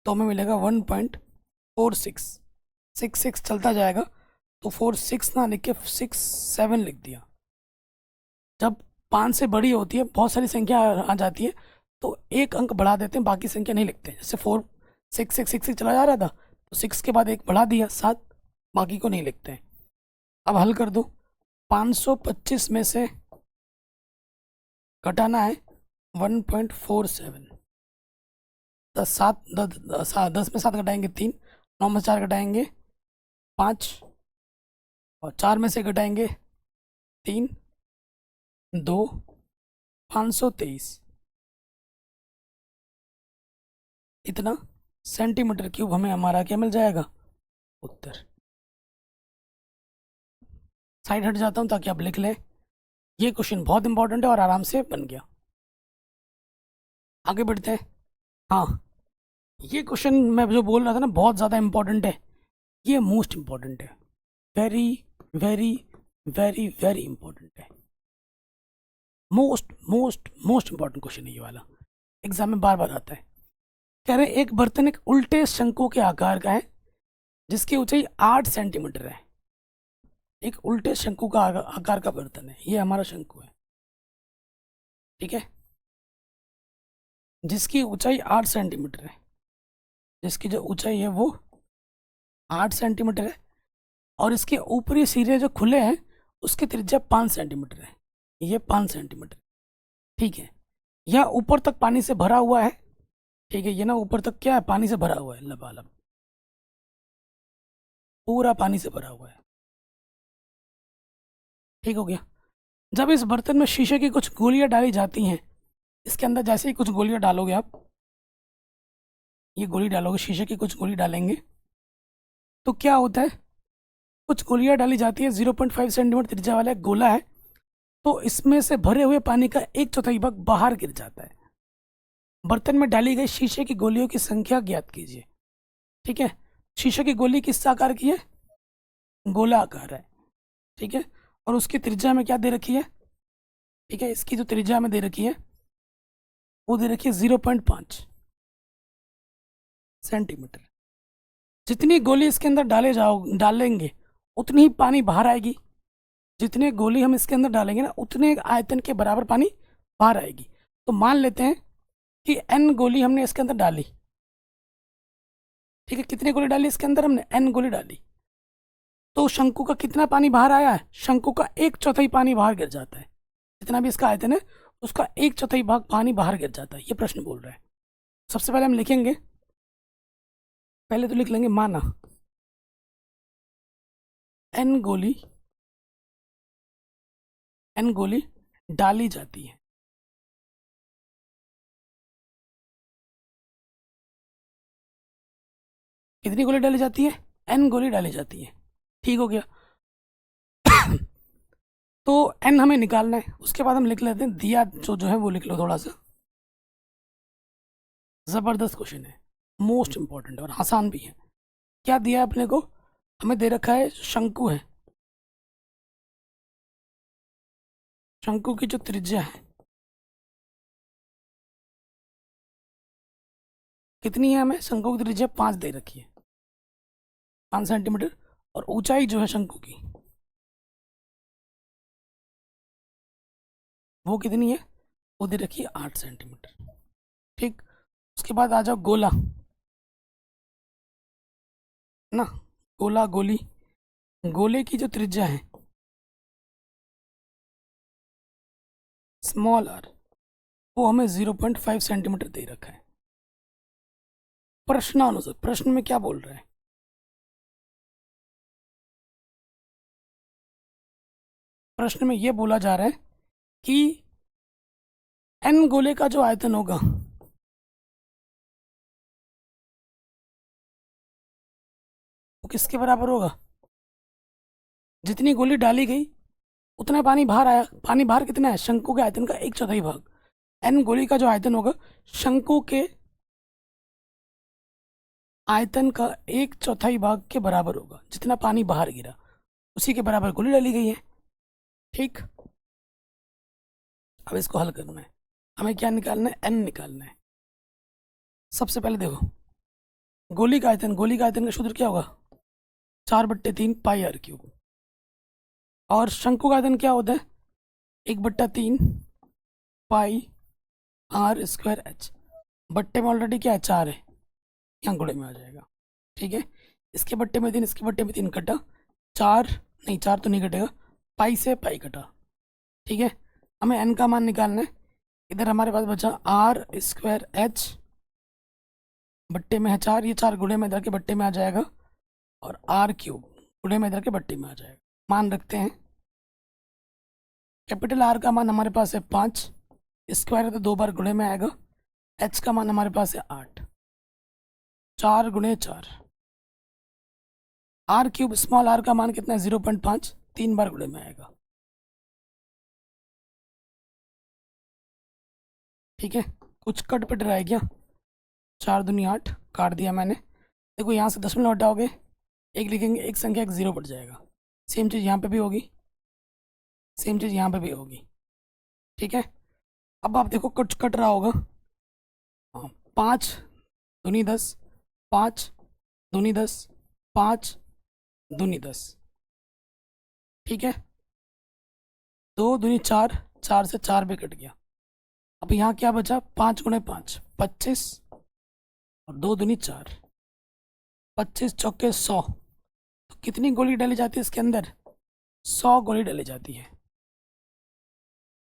तो हमें मिलेगा 1.46। 6 चलता जाएगा, तो 46 ना लिख के 67 लिख दिया। जब 5 से बड़ी होती है, बहुत सारी संख्या आ जाती है, तो एक अंक बढ़ा देते हैं, बाकी संख्या नहीं लिखते हैं। जैसे 6 चला जा रहा था, तो 6 के बाद एक बढ़ा दिया 7, बाकी को नहीं लिखते हैं। अब हल कर दो, 525 में से घटाना है 1.47। 10 में 7 घटाएंगे 3, 9 में 4 घटाएंगे 5, और 4 में से घटाएंगे 3, 2, 523। इतना सेंटीमीटर क्यूब हमें हमारा क्या मिल जाएगा, उत्तर। साइड हट जाता हूँ ताकि आप लिख लें। ये क्वेश्चन बहुत इंपॉर्टेंट है और आराम से बन गया। आगे बढ़ते हैं। हाँ, ये क्वेश्चन मैं जो बोल रहा था ना, बहुत ज़्यादा इंपॉर्टेंट है। ये मोस्ट इंपॉर्टेंट है, very very very very important है। Most most most important question है ये वाला, एग्जाम में बार बार आता है। कह रहे एक बर्तन एक उल्टे शंकु के आकार का है जिसकी ऊंचाई 8 सेंटीमीटर है। एक उल्टे शंकु का आकार का बर्तन है, ये हमारा शंकु है, ठीक है, जिसकी ऊंचाई 8 सेंटीमीटर है। जिसकी जो ऊंचाई है वो 8 सेंटीमीटर है, और इसके ऊपरी सिरे जो खुले हैं उसकी त्रिज्या 5 सेंटीमीटर है। ये 5 सेंटीमीटर, ठीक है। यह ऊपर तक पानी से भरा हुआ है, ठीक है। ये ना ऊपर तक क्या है, पानी से भरा हुआ है, लबालब पूरा पानी से भरा हुआ है, ठीक हो गया। जब इस बर्तन में शीशे की कुछ गोलियां डाली जाती हैं, इसके अंदर जैसे ही कुछ गोलियां डालोगे आप, ये गोली डालोगे, शीशे की कुछ गोली डालेंगे, तो क्या होता है, कुछ गोलियां डाली जाती है। 0.5 सेंटीमीटर त्रिज्या वाला एक गोला है, तो इसमें से भरे हुए पानी का 1/4 भाग बाहर गिर जाता है। बर्तन में डाली गई शीशे की गोलियों की संख्या ज्ञात कीजिए, ठीक है। शीशे की गोली किस आकार की है, गोला आकार है, ठीक है। और उसकी त्रिज्या में क्या दे रखी है, ठीक है, इसकी जो त्रिज्या में दे रखी है वो दे रखी है 0.5 सेंटीमीटर। जितनी गोली इसके अंदर डालेंगे उतनी ही पानी बाहर आएगी। जितने गोली हम इसके अंदर डालेंगे ना, उतने आयतन के बराबर पानी बाहर आएगी। तो मान लेते हैं कि n गोली हमने इसके अंदर डाली, ठीक है। कितनी गोली डाली इसके अंदर हमने, n गोली डाली, तो शंकु का कितना पानी बाहर आया है, शंकु का 1/4 पानी बाहर गिर जाता है। जितना भी इसका आयतन है उसका 1/4 भाग पानी बाहर गिर जाता है, ये प्रश्न बोल रहा है। सबसे पहले हम लिखेंगे, पहले तो लिख लेंगे, माना n गोली डाली जाती है, कितनी गोली डाली जाती है, n गोली डाली जाती है, ठीक हो गया। तो n हमें निकालना है, उसके बाद हम लिख लेते हैं दिया जो है वो लिख लो थोड़ा सा। जबरदस्त क्वेश्चन है, मोस्ट इंपॉर्टेंट और आसान भी है। क्या दिया है अपने को, हमें दे रखा है शंकु है, शंकु की जो त्रिज्या है कितनी है, हमें शंकु की त्रिज्या 5 दे रखी है, 5 सेंटीमीटर। और ऊंचाई जो है शंकु की वो कितनी है, वो दे रखी है 8 सेंटीमीटर, ठीक। उसके बाद आ जाओ गोला ना, गोली, गोले की जो त्रिज्या है स्मॉल r, वो हमें 0.5 सेंटीमीटर दे रखा है। प्रश्नानुसार, प्रश्न में क्या बोल रहा है, प्रश्न में ये बोला जा रहा है कि n गोले का जो आयतन होगा वो किसके बराबर होगा? जितनी गोली डाली गई उतना पानी बाहर आया। पानी बाहर कितना है? शंकु के आयतन का 1/4 भाग। एन गोली का जो आयतन होगा शंकु के आयतन का 1/4 भाग के बराबर होगा। जितना पानी बाहर गिरा उसी के बराबर गोली डाली गई है। ठीक, अब इसको हल करना है। हमें क्या निकालना है? एन निकालना है। सबसे पहले देखो गोली का आयतन का सूत्र क्या होगा? 4/3 पाई आर क्यूब। और शंकु का आयतन क्या होता है? 1/3 पाई आर स्क्वायर एच। बट्टे में ऑलरेडी क्या है? 4 है, यहाँ गुणे में आ जाएगा। ठीक है, इसके बट्टे में 3, इसके बट्टे में 3 कटा। 4 नहीं, 4 तो नहीं कटेगा, पाई से पाई कटा। ठीक है, हमें एन का मान निकालना है। इधर हमारे पास बचा आर स्क्वायर एच, बट्टे में है 4, ये 4 गुणे में इधर के बट्टे में आ जाएगा। और आर क्यूब गुणे में इधर के बट्टे में आ जाएगा। मान रखते हैं। कैपिटल आर का मान हमारे पास है 5, स्क्वायर है तो 2 बार गुणे में आएगा। एच का मान हमारे पास है 8, 4 गुणे 4। आर क्यूब स्मॉल आर का मान कितना है? 0.5, 3 बार गुणे में आएगा। ठीक है, कुछ कट पिट रहा है क्या? 4 दूनी 8 काट दिया मैंने। देखो यहाँ से दशमलव हटाओगे, एक लिखेंगे, एक संख्या एक 0 बढ़ जाएगा। सेम चीज़ यहाँ पे भी होगी, सेम चीज़ यहाँ पे भी होगी। ठीक है, अब आप देखो कुछ कट रहा होगा। 5 दूनी 10, 5 दूनी 10, 5 दूनी 10। ठीक है, 2 दूनी 4, 4 से 4 भी कट गया। अब यहाँ क्या बचा? 5 गुणे 5 25, और 2 दूनी 4, 25 चौके 100। तो कितनी गोली डाली जाती है इसके अंदर? 100 गोली डाली जाती है।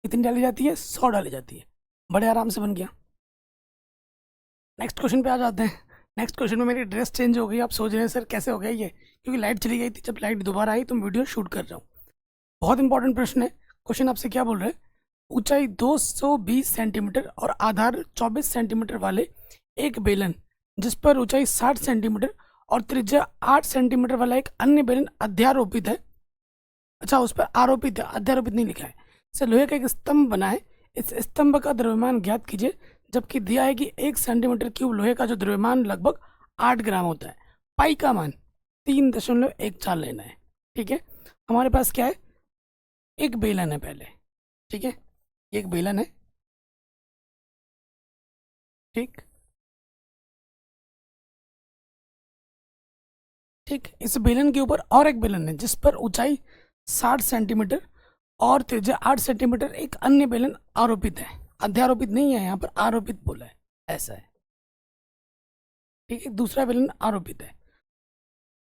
कितनी डाली जाती है? 100 डाली जाती है। बड़े आराम से बन गया। नेक्स्ट क्वेश्चन पे आ जाते हैं। नेक्स्ट क्वेश्चन में मेरी ड्रेस चेंज हो गई। आप सोच रहे हैं सर कैसे हो गया ये? क्योंकि लाइट चली गई थी, जब लाइट दोबारा आई तो मैं वीडियो शूट कर रहा हूँ। बहुत इंपॉर्टेंट प्रश्न है। क्वेश्चन आपसे क्या बोल रहे हैं? ऊंचाई 220 सेंटीमीटर और आधार 24 सेंटीमीटर वाले एक बेलन जिस पर ऊंचाई 60 सेंटीमीटर और त्रिज्या 8 सेंटीमीटर वाला एक अन्य बेलन अध्यारोपित है। अच्छा, उस पर आरोपित है, अध्यारोपित नहीं लिखा है। से लोहे का एक स्तंभ बना है, इस स्तंभ का द्रव्यमान ज्ञात कीजिए। जबकि दिया है कि 1 सेंटीमीटर क्यूब लोहे का जो द्रव्यमान लगभग 8 ग्राम होता है। पाई का मान 3.14 लेना है। ठीक है, हमारे पास क्या है? एक बेलन है पहले। ठीक है, एक बेलन है। ठीक ठीक, इस बेलन के ऊपर और एक बेलन है जिस पर ऊंचाई 60 सेंटीमीटर और त्रिज्या 8 सेंटीमीटर एक अन्य बेलन आरोपित है। अध्यारोपित नहीं है, यहाँ पर आरोपित बोला है, ऐसा है। ठीक है, दूसरा बेलन आरोपित है।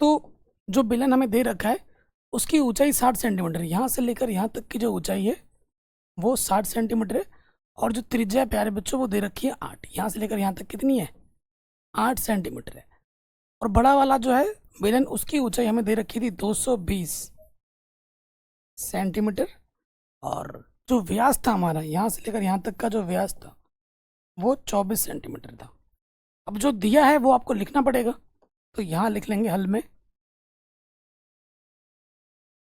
तो जो बेलन हमें दे रखा है उसकी ऊंचाई 60 सेंटीमीटर, यहाँ से लेकर यहाँ तक की जो ऊंचाई है वो 60 सेंटीमीटर है। और जो त्रिज्या है प्यारे बच्चों वो दे रखी है 8, यहाँ से लेकर यहाँ तक कितनी है? 8 सेंटीमीटर है। और बड़ा वाला जो है बेलन, उसकी ऊंचाई हमें दे रखी थी 220 सेंटीमीटर। और जो व्यास था हमारा यहाँ से लेकर यहाँ तक का जो व्यास था वो 24 सेंटीमीटर था। अब जो दिया है वो आपको लिखना पड़ेगा, तो यहाँ लिख लेंगे हल में।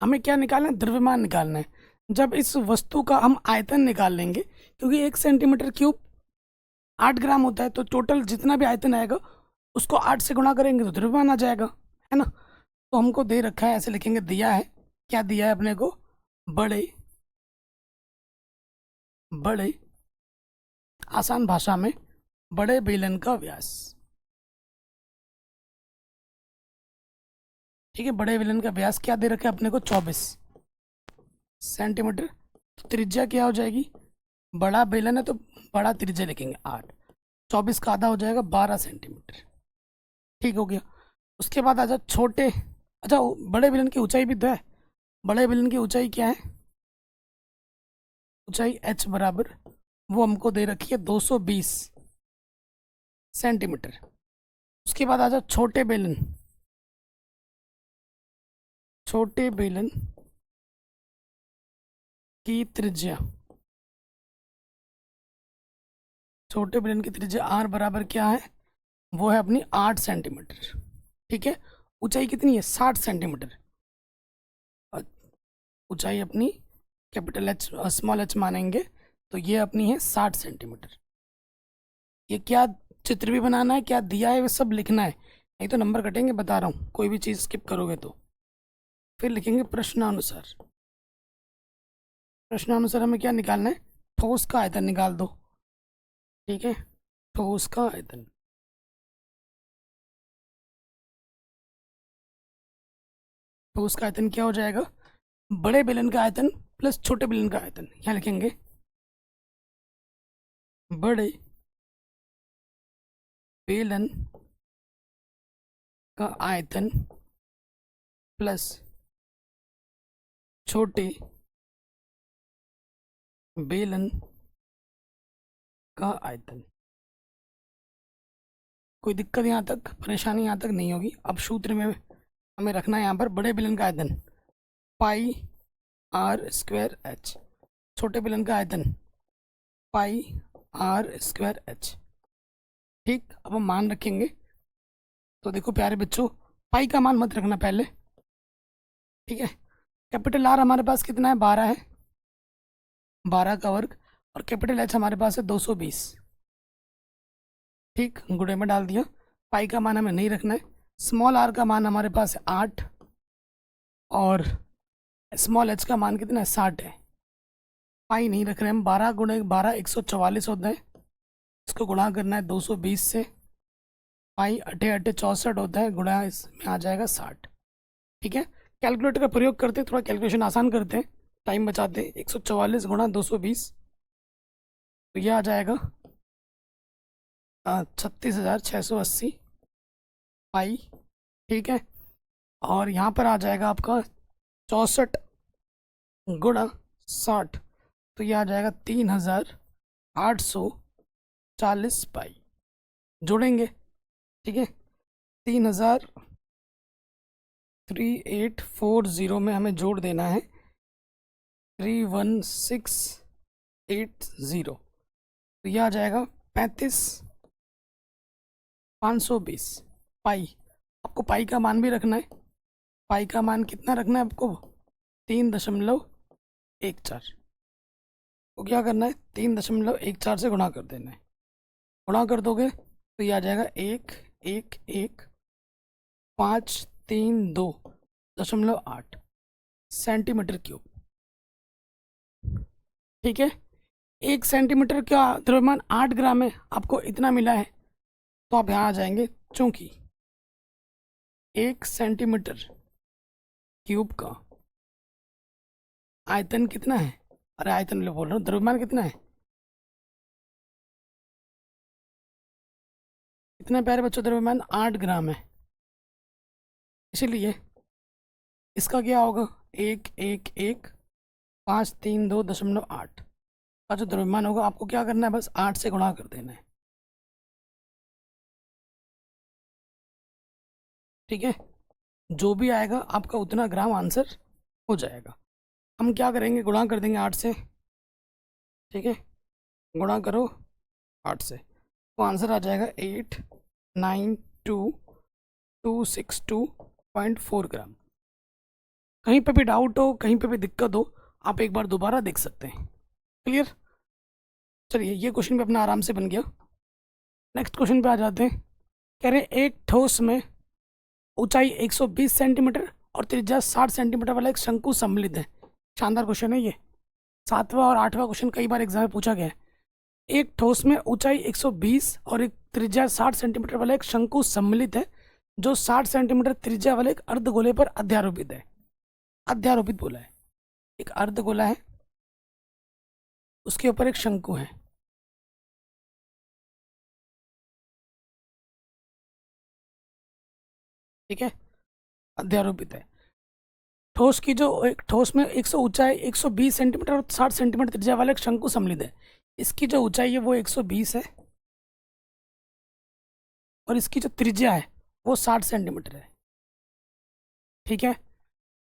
हमें क्या निकालना है? द्रव्यमान निकालना है। जब इस वस्तु का हम आयतन निकाल लेंगे, क्योंकि 1 सेंटीमीटर क्यूब 8 ग्राम होता है, तो टोटल जितना भी आयतन आएगा उसको 8 से गुणा करेंगे तो द्रव्यमान आ जाएगा, है ना। तो हमको दे रखा है, ऐसे लिखेंगे, दिया है, क्या दिया है अपने को? बड़े बड़े आसान भाषा में बड़े बेलन का व्यास। ठीक है, बड़े बेलन का व्यास क्या दे रखा है अपने को? 24 सेंटीमीटर। तो त्रिज्या क्या हो जाएगी? बड़ा बेलन है तो बड़ा त्रिज्या लिखेंगे 8, 24 का आधा हो जाएगा 12 सेंटीमीटर। ठीक हो गया। उसके बाद आ जाओ छोटे। अच्छा, बड़े बेलन की ऊंचाई भी तो है। बड़े बेलन की ऊंचाई क्या है? ऊंचाई h बराबर, वो हमको दे रखी है 220 सेंटीमीटर। उसके बाद आ जाओ छोटे बेलन। छोटे बेलन की त्रिज्या, छोटे बेलन की त्रिज्या r बराबर क्या है? वो है अपनी 8 सेंटीमीटर। ठीक है, ऊंचाई कितनी है 60 सेंटीमीटर, और ऊंचाई अपनी कैपिटल एच स्मॉल एच मानेंगे तो ये अपनी है 60 सेंटीमीटर। ये क्या चित्र भी बनाना है, क्या दिया है, वो सब लिखना है, नहीं तो नंबर कटेंगे, बता रहा हूँ, कोई भी चीज़ स्किप करोगे तो। फिर लिखेंगे प्रश्नानुसार। प्रश्नानुसार हमें क्या निकालना है, ठोस का आयतन निकाल दो, ठीक है, ठोस का आयतन। ठोस का आयतन क्या हो जाएगा, बड़े बेलन का आयतन प्लस छोटे बेलन का आयतन। यहाँ लिखेंगे बड़े बेलन का आयतन प्लस छोटे बेलन का आयतन। कोई दिक्कत यहाँ तक, परेशानी यहाँ तक नहीं होगी। अब सूत्र में हमें रखना है यहाँ पर बड़े बेलन का आयतन पाई आर स्क्वायर एच, छोटे बेलन का आयतन पाई आर स्क्वायर एच। ठीक, अब हम मान रखेंगे। तो देखो प्यारे बच्चों, पाई का मान मत रखना पहले, ठीक है। कैपिटल आर हमारे पास कितना है, 12 है, 12 का वर्ग, और कैपिटल एच हमारे पास है 220। ठीक, गुणे में डाल दिया। पाई का मान हमें नहीं रखना है। स्मॉल आर का मान हमारे पास है 8, और स्मॉल एच का मान कितना है 60 है। पाई नहीं रख रहे हम, 12 गुणे 12 144 होता है, इसको गुणा करना है 220 से। पाई 8 8 64 होता है, गुणा इसमें आ जाएगा 60। ठीक है, कैलकुलेटर का प्रयोग करते हैं, थोड़ा कैलकुलेशन आसान करते हैं, टाइम बचाते हैं। 144 गुणा 220, तो यह आ जाएगा 36,680 पाई। ठीक है, और यहाँ पर आ जाएगा आपका 64 गुणा 60, तो यह आ जाएगा 3,840 पाई। जोड़ेंगे, ठीक है, 3,3840 में हमें जोड़ देना है 31680, तो यह आ जाएगा 35,520 पाई। आपको पाई का मान भी रखना है। पाई का मान कितना रखना है आपको, 3.14। तो क्या करना है, 3.14 से गुणा कर देना है। गुणा कर दोगे तो ये आ जाएगा 1,1,1,532.8 सेंटीमीटर क्यूब। ठीक है, 1 सेंटीमीटर का द्रव्यमान 8 ग्राम है, आपको इतना मिला है, तो आप यहाँ आ जाएंगे। चूंकि 1 सेंटीमीटर क्यूब का आयतन कितना है, अरे आयतन बोल रहा हूँ, द्रव्यमान कितना है, कितना प्यारे बच्चों, द्रव्यमान 8 ग्राम है, इसीलिए इसका क्या होगा, 1,1,1,532.8 का जो द्रव्यमान होगा, आपको क्या करना है, बस 8 से गुणा कर देना है। ठीक है, जो भी आएगा आपका उतना ग्राम आंसर हो जाएगा। हम क्या करेंगे, गुणा कर देंगे 8 से। ठीक है, गुणा करो 8 से, तो आंसर आ जाएगा 8,92262.4 ग्राम। कहीं पे भी डाउट हो, कहीं पे भी दिक्कत हो, आप एक बार दोबारा देख सकते हैं। क्लियर, चलिए ये क्वेश्चन भी अपना आराम से बन गया। नेक्स्ट क्वेश्चन पे आ जाते हैं। कह रहे एक ठोस में ऊंचाई 120 सेंटीमीटर और त्रिज्या 60 सेंटीमीटर वाला एक शंकु सम्मिलित है। शानदार क्वेश्चन है ये, 7वां और 8वां क्वेश्चन कई बार एग्जाम में पूछा गया है। एक ठोस में ऊंचाई 120 और एक त्रिज्या 60 सेंटीमीटर वाला एक शंकु सम्मिलित है, जो 60 सेंटीमीटर त्रिज्या वाले एक अर्धगोले पर अध्यारोपित है। अध्यारोपित बोला है, एक अर्धगोला है, उसके ऊपर एक शंकु है। ठीक है, अध्यारोपित है। ठोस की जो एक ठोस में 100 ऊंचाई 120 सेंटीमीटर और 60 सेंटीमीटर त्रिज्या वाला एक शंकु सम्मिलित है। इसकी जो ऊंचाई है वो 120 है, और इसकी जो त्रिज्या है वो 60 सेंटीमीटर है। ठीक है,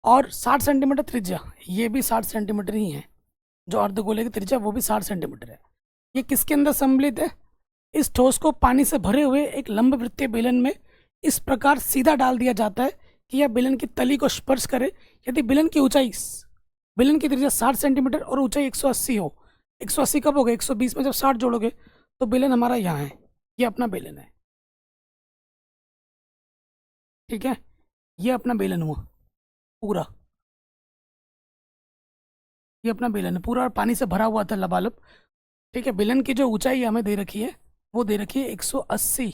और 60 सेंटीमीटर त्रिज्या, ये भी 60 सेंटीमीटर ही है, जो अर्धगोले की त्रिज्या वो भी 60 सेंटीमीटर है। ये किसके अंदर सम्मिलित है, इस ठोस को पानी से भरे हुए एक लंब वृत्तीय बेलन में इस प्रकार सीधा डाल दिया जाता है कि यह बेलन की तली को स्पर्श करे यदि बेलन की त्रिज्या 60 सेंटीमीटर और ऊंचाई 180 हो। 180 कब हो गया, 120 में जब 60 जोड़ोगे तो बेलन हमारा यहाँ है, ये अपना बेलन है। ठीक है, ये अपना बेलन हुआ पूरा, ये अपना बेलन है पूरा, पानी से भरा हुआ था लबालब। ठीक है, बेलन की जो ऊंचाई हमें दे रखी है वो दे रखी है 180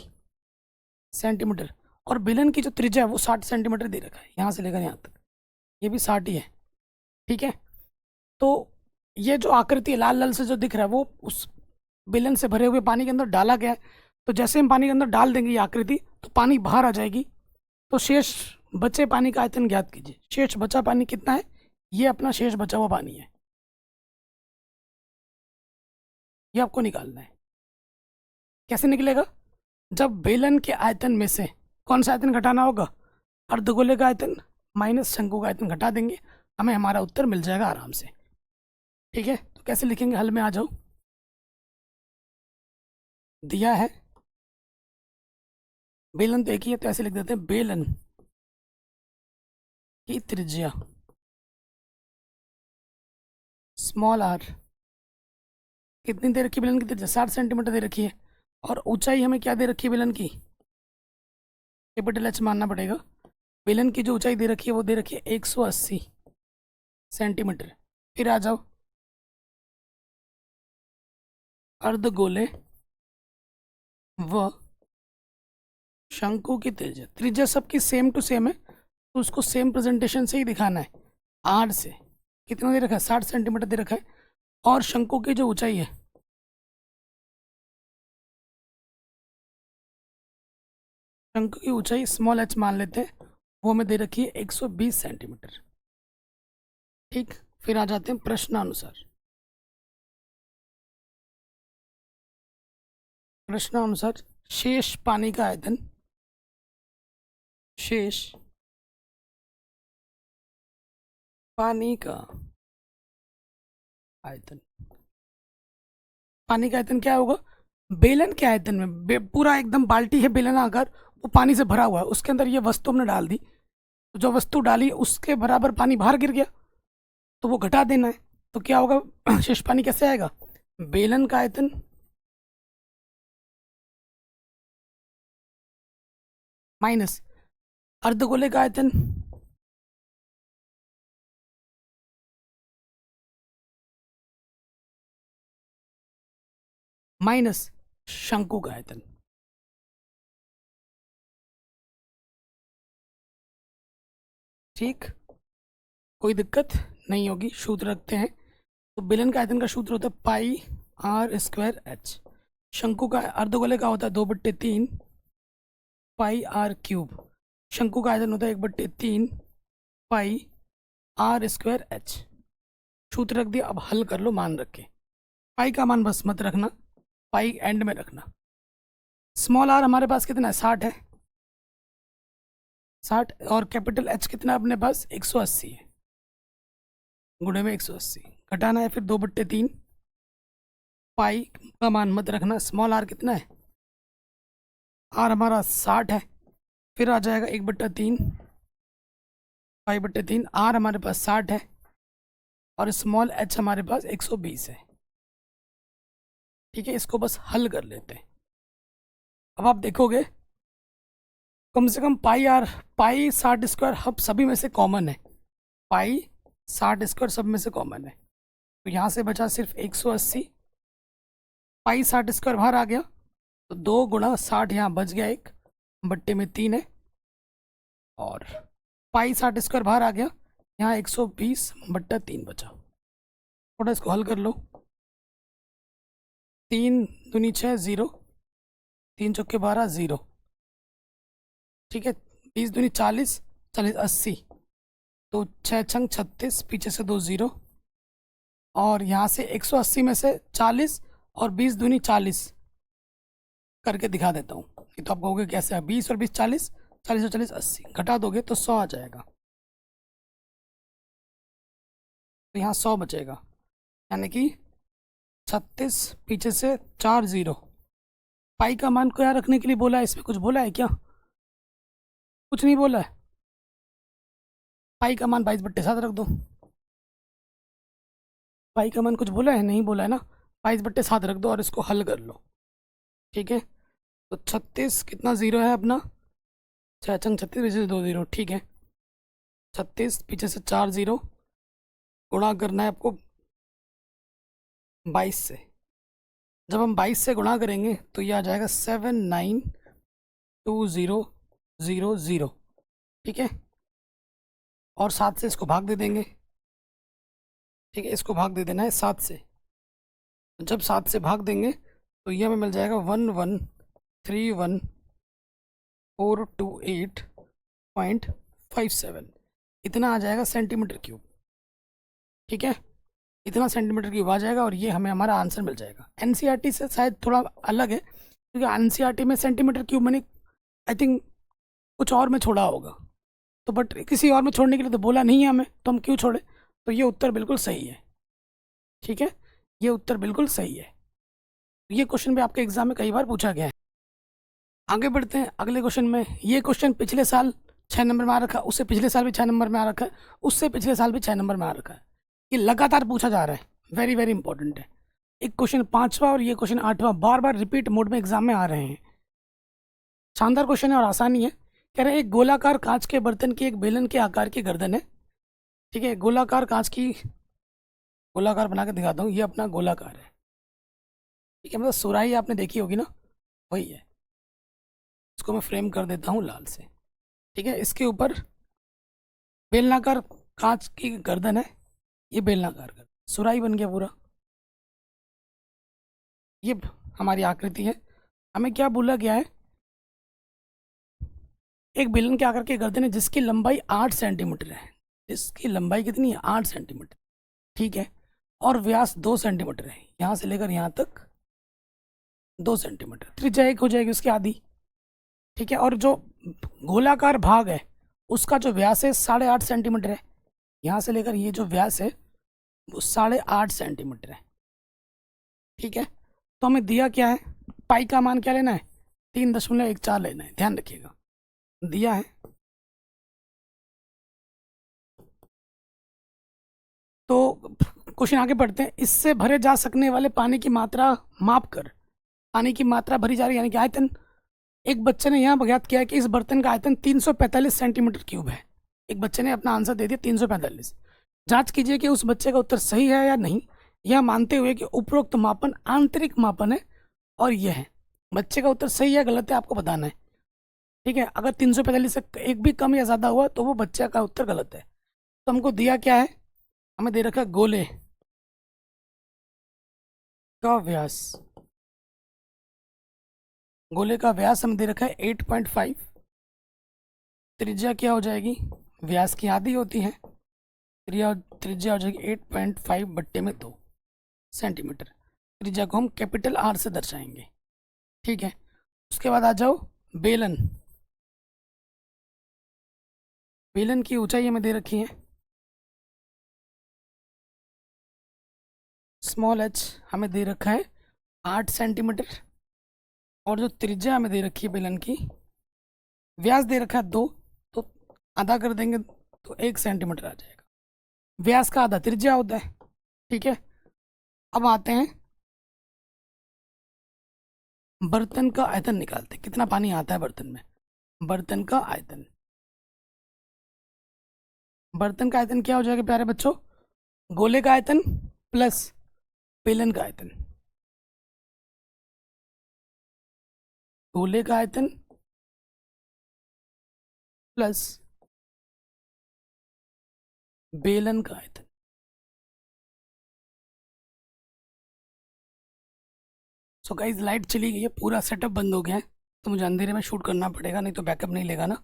सेंटीमीटर, और बेलन की जो त्रिज्या है वो 60 सेंटीमीटर दे रखा है, यहाँ से लेकर यहाँ तक, ये भी 60 ही है। ठीक है, तो ये जो आकृति लाल लाल से जो दिख रहा है वो उस बेलन से भरे हुए पानी के अंदर डाला गया है। तो जैसे हम पानी के अंदर डाल देंगे ये आकृति तो पानी बाहर आ जाएगी, तो शेष बचे पानी का आयतन ज्ञात कीजिए। शेष बचा पानी कितना है, ये अपना शेष बचा हुआ पानी है, ये आपको निकालना है। कैसे निकलेगा, जब बेलन के आयतन में से कौन सा आयतन घटाना होगा, अर्धगोले का आयतन माइनस शंकु का आयतन घटा देंगे, हमें हमारा उत्तर मिल जाएगा आराम से। ठीक है, तो कैसे लिखेंगे, हल में आ जाओ। दिया है बेलन तो एक ही है, तो ऐसे लिख देते हैं बेलन की त्रिज्या स्मॉल आर कितनी दे रखी है, बेलन की त्रिज्या 60 सेंटीमीटर दे रखी है, और ऊंचाई हमें क्या दे रखी है बेलन की, कैपिटल एच मानना पड़ेगा। बेलन की जो ऊंचाई दे रखी है वो दे रखी है 180 सेंटीमीटर। फिर आ जाओ, अर्धगोले व शंकु की त्रिज्या, त्रिज्या सबकी सेम टू सेम है, तो उसको सेम प्रेजेंटेशन से ही दिखाना है। आर से कितना दे रखा है, 60 सेंटीमीटर दे रखा है, और शंकु की जो ऊंचाई है, शंकु की ऊंचाई स्मॉल एच मान लेते हैं, वो हमें दे रखी है 120 सेंटीमीटर। ठीक, फिर आ जाते हैं प्रश्नानुसार। प्रश्नानुसार शेष पानी का आयतन, शेष पानी का आयतन, पानी का आयतन क्या होगा, बेलन के आयतन में पूरा एकदम बाल्टी है बेलन आकर, वो पानी से भरा हुआ है, उसके अंदर ये वस्तु हमने डाल दी, तो जो वस्तु डाली उसके बराबर पानी बाहर गिर गया, तो वो घटा देना है। तो क्या होगा, शेष पानी कैसे आएगा, बेलन का आयतन माइनस अर्धगोले का आयतन माइनस शंकु का आयतन। ठीक, कोई दिक्कत नहीं होगी, सूत्र रखते हैं। तो बेलन का आयतन का सूत्र होता है पाई आर स्क्वायर एच, शंकु का अर्धगोले का होता है 2/3 पाई आर क्यूब, शंकु का आयतन होता है 1/3 पाई आर स्क्वायर एच। सूत्र रख दिया, अब हल कर लो मान रख के। पाई का मान बस मत रखना, पाई एंड में रखना। स्मॉल आर हमारे पास कितना है, 60 है, 60, और कैपिटल एच कितना है अपने पास 180 है, गुणे में 180 घटाना है, फिर 2/3 पाई का मान मत रखना। स्मॉल आर कितना है, आर हमारा 60 है, फिर आ जाएगा 1/3 पाई/3, आर हमारे पास 60 है, और स्मॉल एच हमारे पास 120 है। ठीक है, इसको बस हल कर लेते हैं। अब आप देखोगे कम से कम पाई 60 स्क्वायर हम सभी में से कॉमन है, पाई 60 स्क्वायर सब में से कॉमन है, तो यहाँ से बचा सिर्फ 180, पाई 60 स्क्वायर बाहर आ गया, तो 2 गुणा 60 यहाँ बच गया, 1/3 है, और पाई 60 स्क्वायर बाहर आ गया, यहाँ 120/3 बचा। थोड़ा इसको हल कर लो, 3 दूनी 6 0, 3 चौके 12 0। ठीक है, 20 दूनी 40, 40 80, तो 6 छंग 36, पीछे से 2 0, और यहाँ से 180 में से 40 और 20 दूनी 40 करके दिखा देता हूँ, ये तो आप कहोगे कैसे है, 20 और 20 40, 40 और 40 80, घटा दोगे तो 100 आ जाएगा, तो यहाँ 100 बचेगा, यानी कि 36 पीछे से 4 0। पाई का मान को यहाँ रखने के लिए बोला है, इसमें कुछ बोला है क्या, कुछ नहीं बोला है, पाई का मान 22/7 रख दो। पाई का मान कुछ बोला है? नहीं बोला है ना। 22/7 रख दो और इसको हल कर लो। ठीक है, तो 36 कितना ज़ीरो है अपना? 6×6 = 36, पीछे से 2 ज़ीरो। ठीक है, 36 पीछे से 4 ज़ीरो, गुणा करना है आपको 22 से। जब हम 22 से गुणा करेंगे तो ये आ जाएगा 7920000। ठीक है, और 7 से इसको भाग दे देंगे। ठीक है, इसको भाग दे देना है 7 से। जब 7 से भाग देंगे तो ये हमें मिल जाएगा 11,31428.57, इतना आ जाएगा सेंटीमीटर क्यूब। ठीक है, इतना सेंटीमीटर क्यूब आ जाएगा और ये हमें हमारा आंसर मिल जाएगा। एनसीईआरटी से शायद थोड़ा अलग है, क्योंकि एनसीईआरटी में सेंटीमीटर क्यूब मैंने आई थिंक कुछ और में छोड़ा होगा, तो बट किसी और में छोड़ने के लिए तो बोला नहीं है हमें, तो हम क्यों छोड़े? तो ये उत्तर बिल्कुल सही है। ठीक है, ये उत्तर बिल्कुल सही है। ये क्वेश्चन भी आपके एग्जाम में कई बार पूछा गया है। आगे बढ़ते हैं अगले क्वेश्चन में। ये क्वेश्चन पिछले साल 6 नंबर में आ रखा है, उससे पिछले साल भी 6 नंबर में आ रखा है, उससे पिछले साल भी 6 नंबर में आ रखा है। ये लगातार पूछा जा रहा है, वेरी वेरी इंपॉर्टेंट है। एक क्वेश्चन 5वां और ये क्वेश्चन 8वां बार बार रिपीट मोड में एग्जाम में आ रहे हैं। शानदार क्वेश्चन है और आसानी है। कह रहे हैं एक गोलाकार कांच के बर्तन की एक बेलन के आकार की गर्दन है। ठीक है, गोलाकार कांच की, गोलाकार बना के दिखाता हूँ, ये अपना गोलाकार है। ठीक है, मतलब सुराही आपने देखी होगी ना, वही है। इसको मैं फ्रेम कर देता हूँ लाल से। ठीक है, इसके ऊपर बेलनाकार कांच की गर्दन है, ये बेलनाकार गर्दन, सुराही बन गया पूरा। ये हमारी आकृति है। हमें क्या बोला गया है? एक बेलन के आकार की गर्दन है जिसकी लंबाई 8 सेंटीमीटर है। इसकी लंबाई कितनी है? 8 सेंटीमीटर। ठीक है, और व्यास 2 सेंटीमीटर है, यहाँ से लेकर यहाँ तक 2 सेंटीमीटर। त्रिज्या 1 हो जाएगी उसकी आधी। ठीक है, और जो गोलाकार भाग है उसका जो व्यास है 8.5 सेंटीमीटर है, यहाँ से लेकर ये जो व्यास है वो 8.5 सेंटीमीटर है। ठीक है, तो हमें दिया क्या है? पाई का मान क्या लेना है? 3.14 लेना है, ध्यान रखिएगा, दिया है। तो क्वेश्चन आगे बढ़ते हैं। इससे भरे जा सकने वाले पानी की मात्रा माप कर, पानी की मात्रा भरी जा रही है यानी कि आयतन। एक बच्चे ने यहाँ ज्ञात किया कि इस बर्तन का आयतन 345 सेंटीमीटर क्यूब है। एक बच्चे ने अपना आंसर दे दिया 345। जांच कीजिए कि उस बच्चे का उत्तर सही है या नहीं, यह मानते हुए कि उपरोक्त मापन आंतरिक मापन है और यह है। बच्चे का उत्तर सही है गलत है आपको बताना है। ठीक है, अगर 345 से एक भी कम या ज़्यादा हुआ तो वो बच्चे का उत्तर गलत है। तो हमको दिया क्या है? हमें दे रखा है गोले का व्यास। गोले का व्यास हमें दे रखा है 8.5। त्रिज्या क्या हो जाएगी? व्यास की आधी होती है, त्रिज्या हो जाएगी 8.5/2 सेंटीमीटर। त्रिज्या को हम कैपिटल आर से दर्शाएंगे। ठीक है, उसके बाद आ जाओ बेलन। बेलन की ऊंचाई हमें दे रखी है स्मॉल h, हमें दे रखा है 8 सेंटीमीटर। और जो त्रिज्या हमें दे रखी है बेलन की, व्यास दे रखा है 2, तो आधा कर देंगे तो 1 सेंटीमीटर आ जाएगा। व्यास का आधा त्रिज्या होता है। ठीक है, अब आते हैं बर्तन का आयतन निकालते हैं, कितना पानी आता है बर्तन में। बर्तन का आयतन, बर्तन का आयतन क्या हो जाएगा प्यारे बच्चों? गोले का आयतन प्लस बेलन का आयतन। गोले का आयतन प्लस बेलन का आयतन। सो गाइस लाइट चली गई है, पूरा सेटअप बंद हो गया है, तो मुझे अंधेरे में शूट करना पड़ेगा, नहीं तो बैकअप नहीं लेगा ना।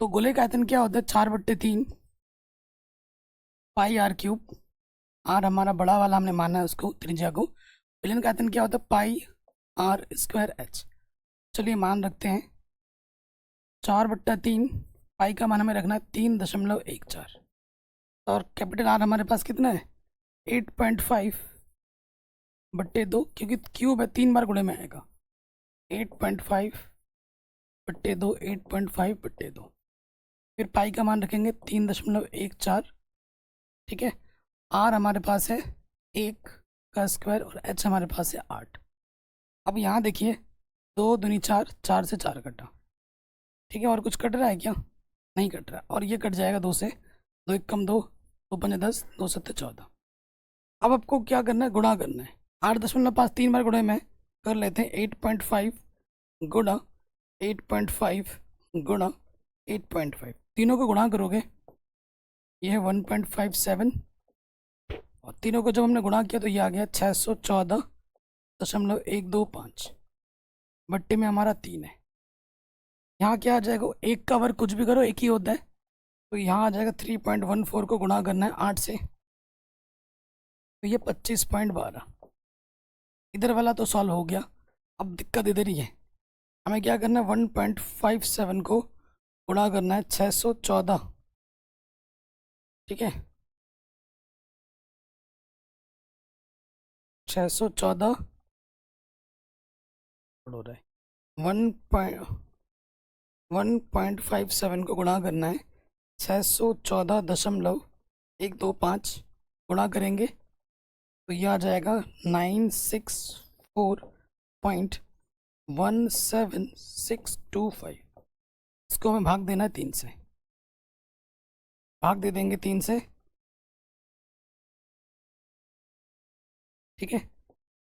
तो गोले का आयतन क्या होता है? 4/3 पाई आर क्यूब। आर हमारा बड़ा वाला हमने माना है उसको, त्रिज्या को। बेलन का आयतन क्या होता है? पाई आर स्क्वायर एच। चलिए मान रखते हैं 4/3, पाई का मान हमें रखना है 3.14, और कैपिटल आर हमारे पास कितना है? 8.5/2, क्योंकि क्यूब है 3 बार गुणे में आएगा। 8.5/2, 8.5/2। फिर पाई का मान रखेंगे 3.14, ठीक है। आर हमारे पास है 1 का स्क्वायर और एच हमारे पास है 8। अब यहाँ देखिए 2 दूनी 4, 4 से 4 कटा, ठीक है। और कुछ कट रहा है क्या? नहीं कट रहा। और ये कट जाएगा 2 से, 2 1 कम 2, 2 5 10, 2 7 14। अब आपको क्या करना है? गुणा करना है। 8.5 3 बार गुणे में कर लेते हैं। 8.5 गुणा 8.5 गुणा 8.5, तीनों को गुणा करोगे ये है 1.57, और तीनों को जब हमने गुणा किया तो ये आ गया 614.125। बट्टे में हमारा 3 है। यहाँ क्या आ जाएगा? एक का वर्ग कुछ भी करो एक ही होता है, तो यहाँ आ जाएगा 3.14 को गुणा करना है 8 से, तो ये 25.12। इधर वाला तो सॉल्व हो गया। अब दिक्कत इधर ही है, हमें क्या करना है? 1.57 को गुणा करना है 614, ठीक है। 614 हो रहा है 1.57 को गुणा करना है 614.125, गुणा करेंगे तो ये आ जाएगा 964.17625। इसको हमें भाग देना है 3 से, भाग दे देंगे 3 से, ठीक है।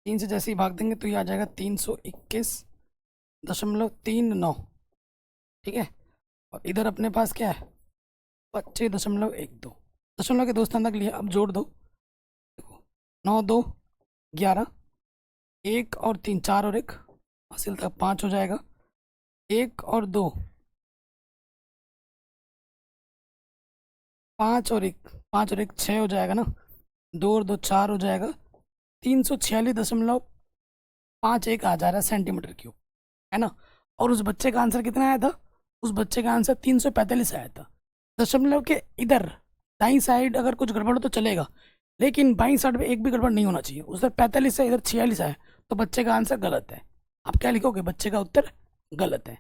3 से जैसे ही भाग देंगे तो ये आ जाएगा 321.39, ठीक है। और इधर अपने पास क्या है? 25.12। दशमलव के 2 स्थान तक लिए, अब जोड़ दो। 9 2 11, 1 और 3 4 और 1 हासिल तक 5 हो जाएगा। 1 और 2 5 और 1 5 और 1 6 हो जाएगा ना। 2 और 2 4 हो जाएगा। 346.51 आ जा रहा है सेंटीमीटर क्यूब, है ना। और उस बच्चे का आंसर कितना आया था? उस बच्चे का आंसर 345 आया था। दशमलव के इधर दाईं साइड अगर कुछ गड़बड़ हो तो चलेगा, लेकिन बाईं साइड में एक भी गड़बड़ नहीं होना चाहिए। उधर 45 है, इधर 46 है, तो बच्चे का आंसर गलत है। आप क्या लिखोगे? बच्चे का उत्तर गलत है,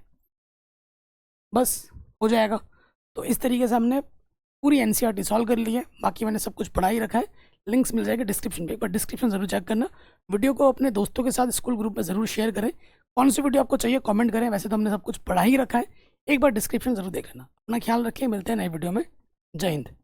बस हो जाएगा। तो इस तरीके से हमने पूरी एनसीईआरटी सॉल्व कर ली है। बाकी मैंने सब कुछ पढ़ा ही रखा है, लिंक्स मिल जाएगा डिस्क्रिप्शन पे, एक बार डिस्क्रिप्शन जरूर चेक करना। वीडियो को अपने दोस्तों के साथ स्कूल ग्रुप में ज़रूर शेयर करें। कौन सी वीडियो आपको चाहिए कमेंट करें, वैसे तो हमने सब कुछ पढ़ा ही रखा है, एक बार डिस्क्रिप्शन जरूर देख लेना। अपना ख्याल रखें, मिलते हैं नए वीडियो में। जय हिंद।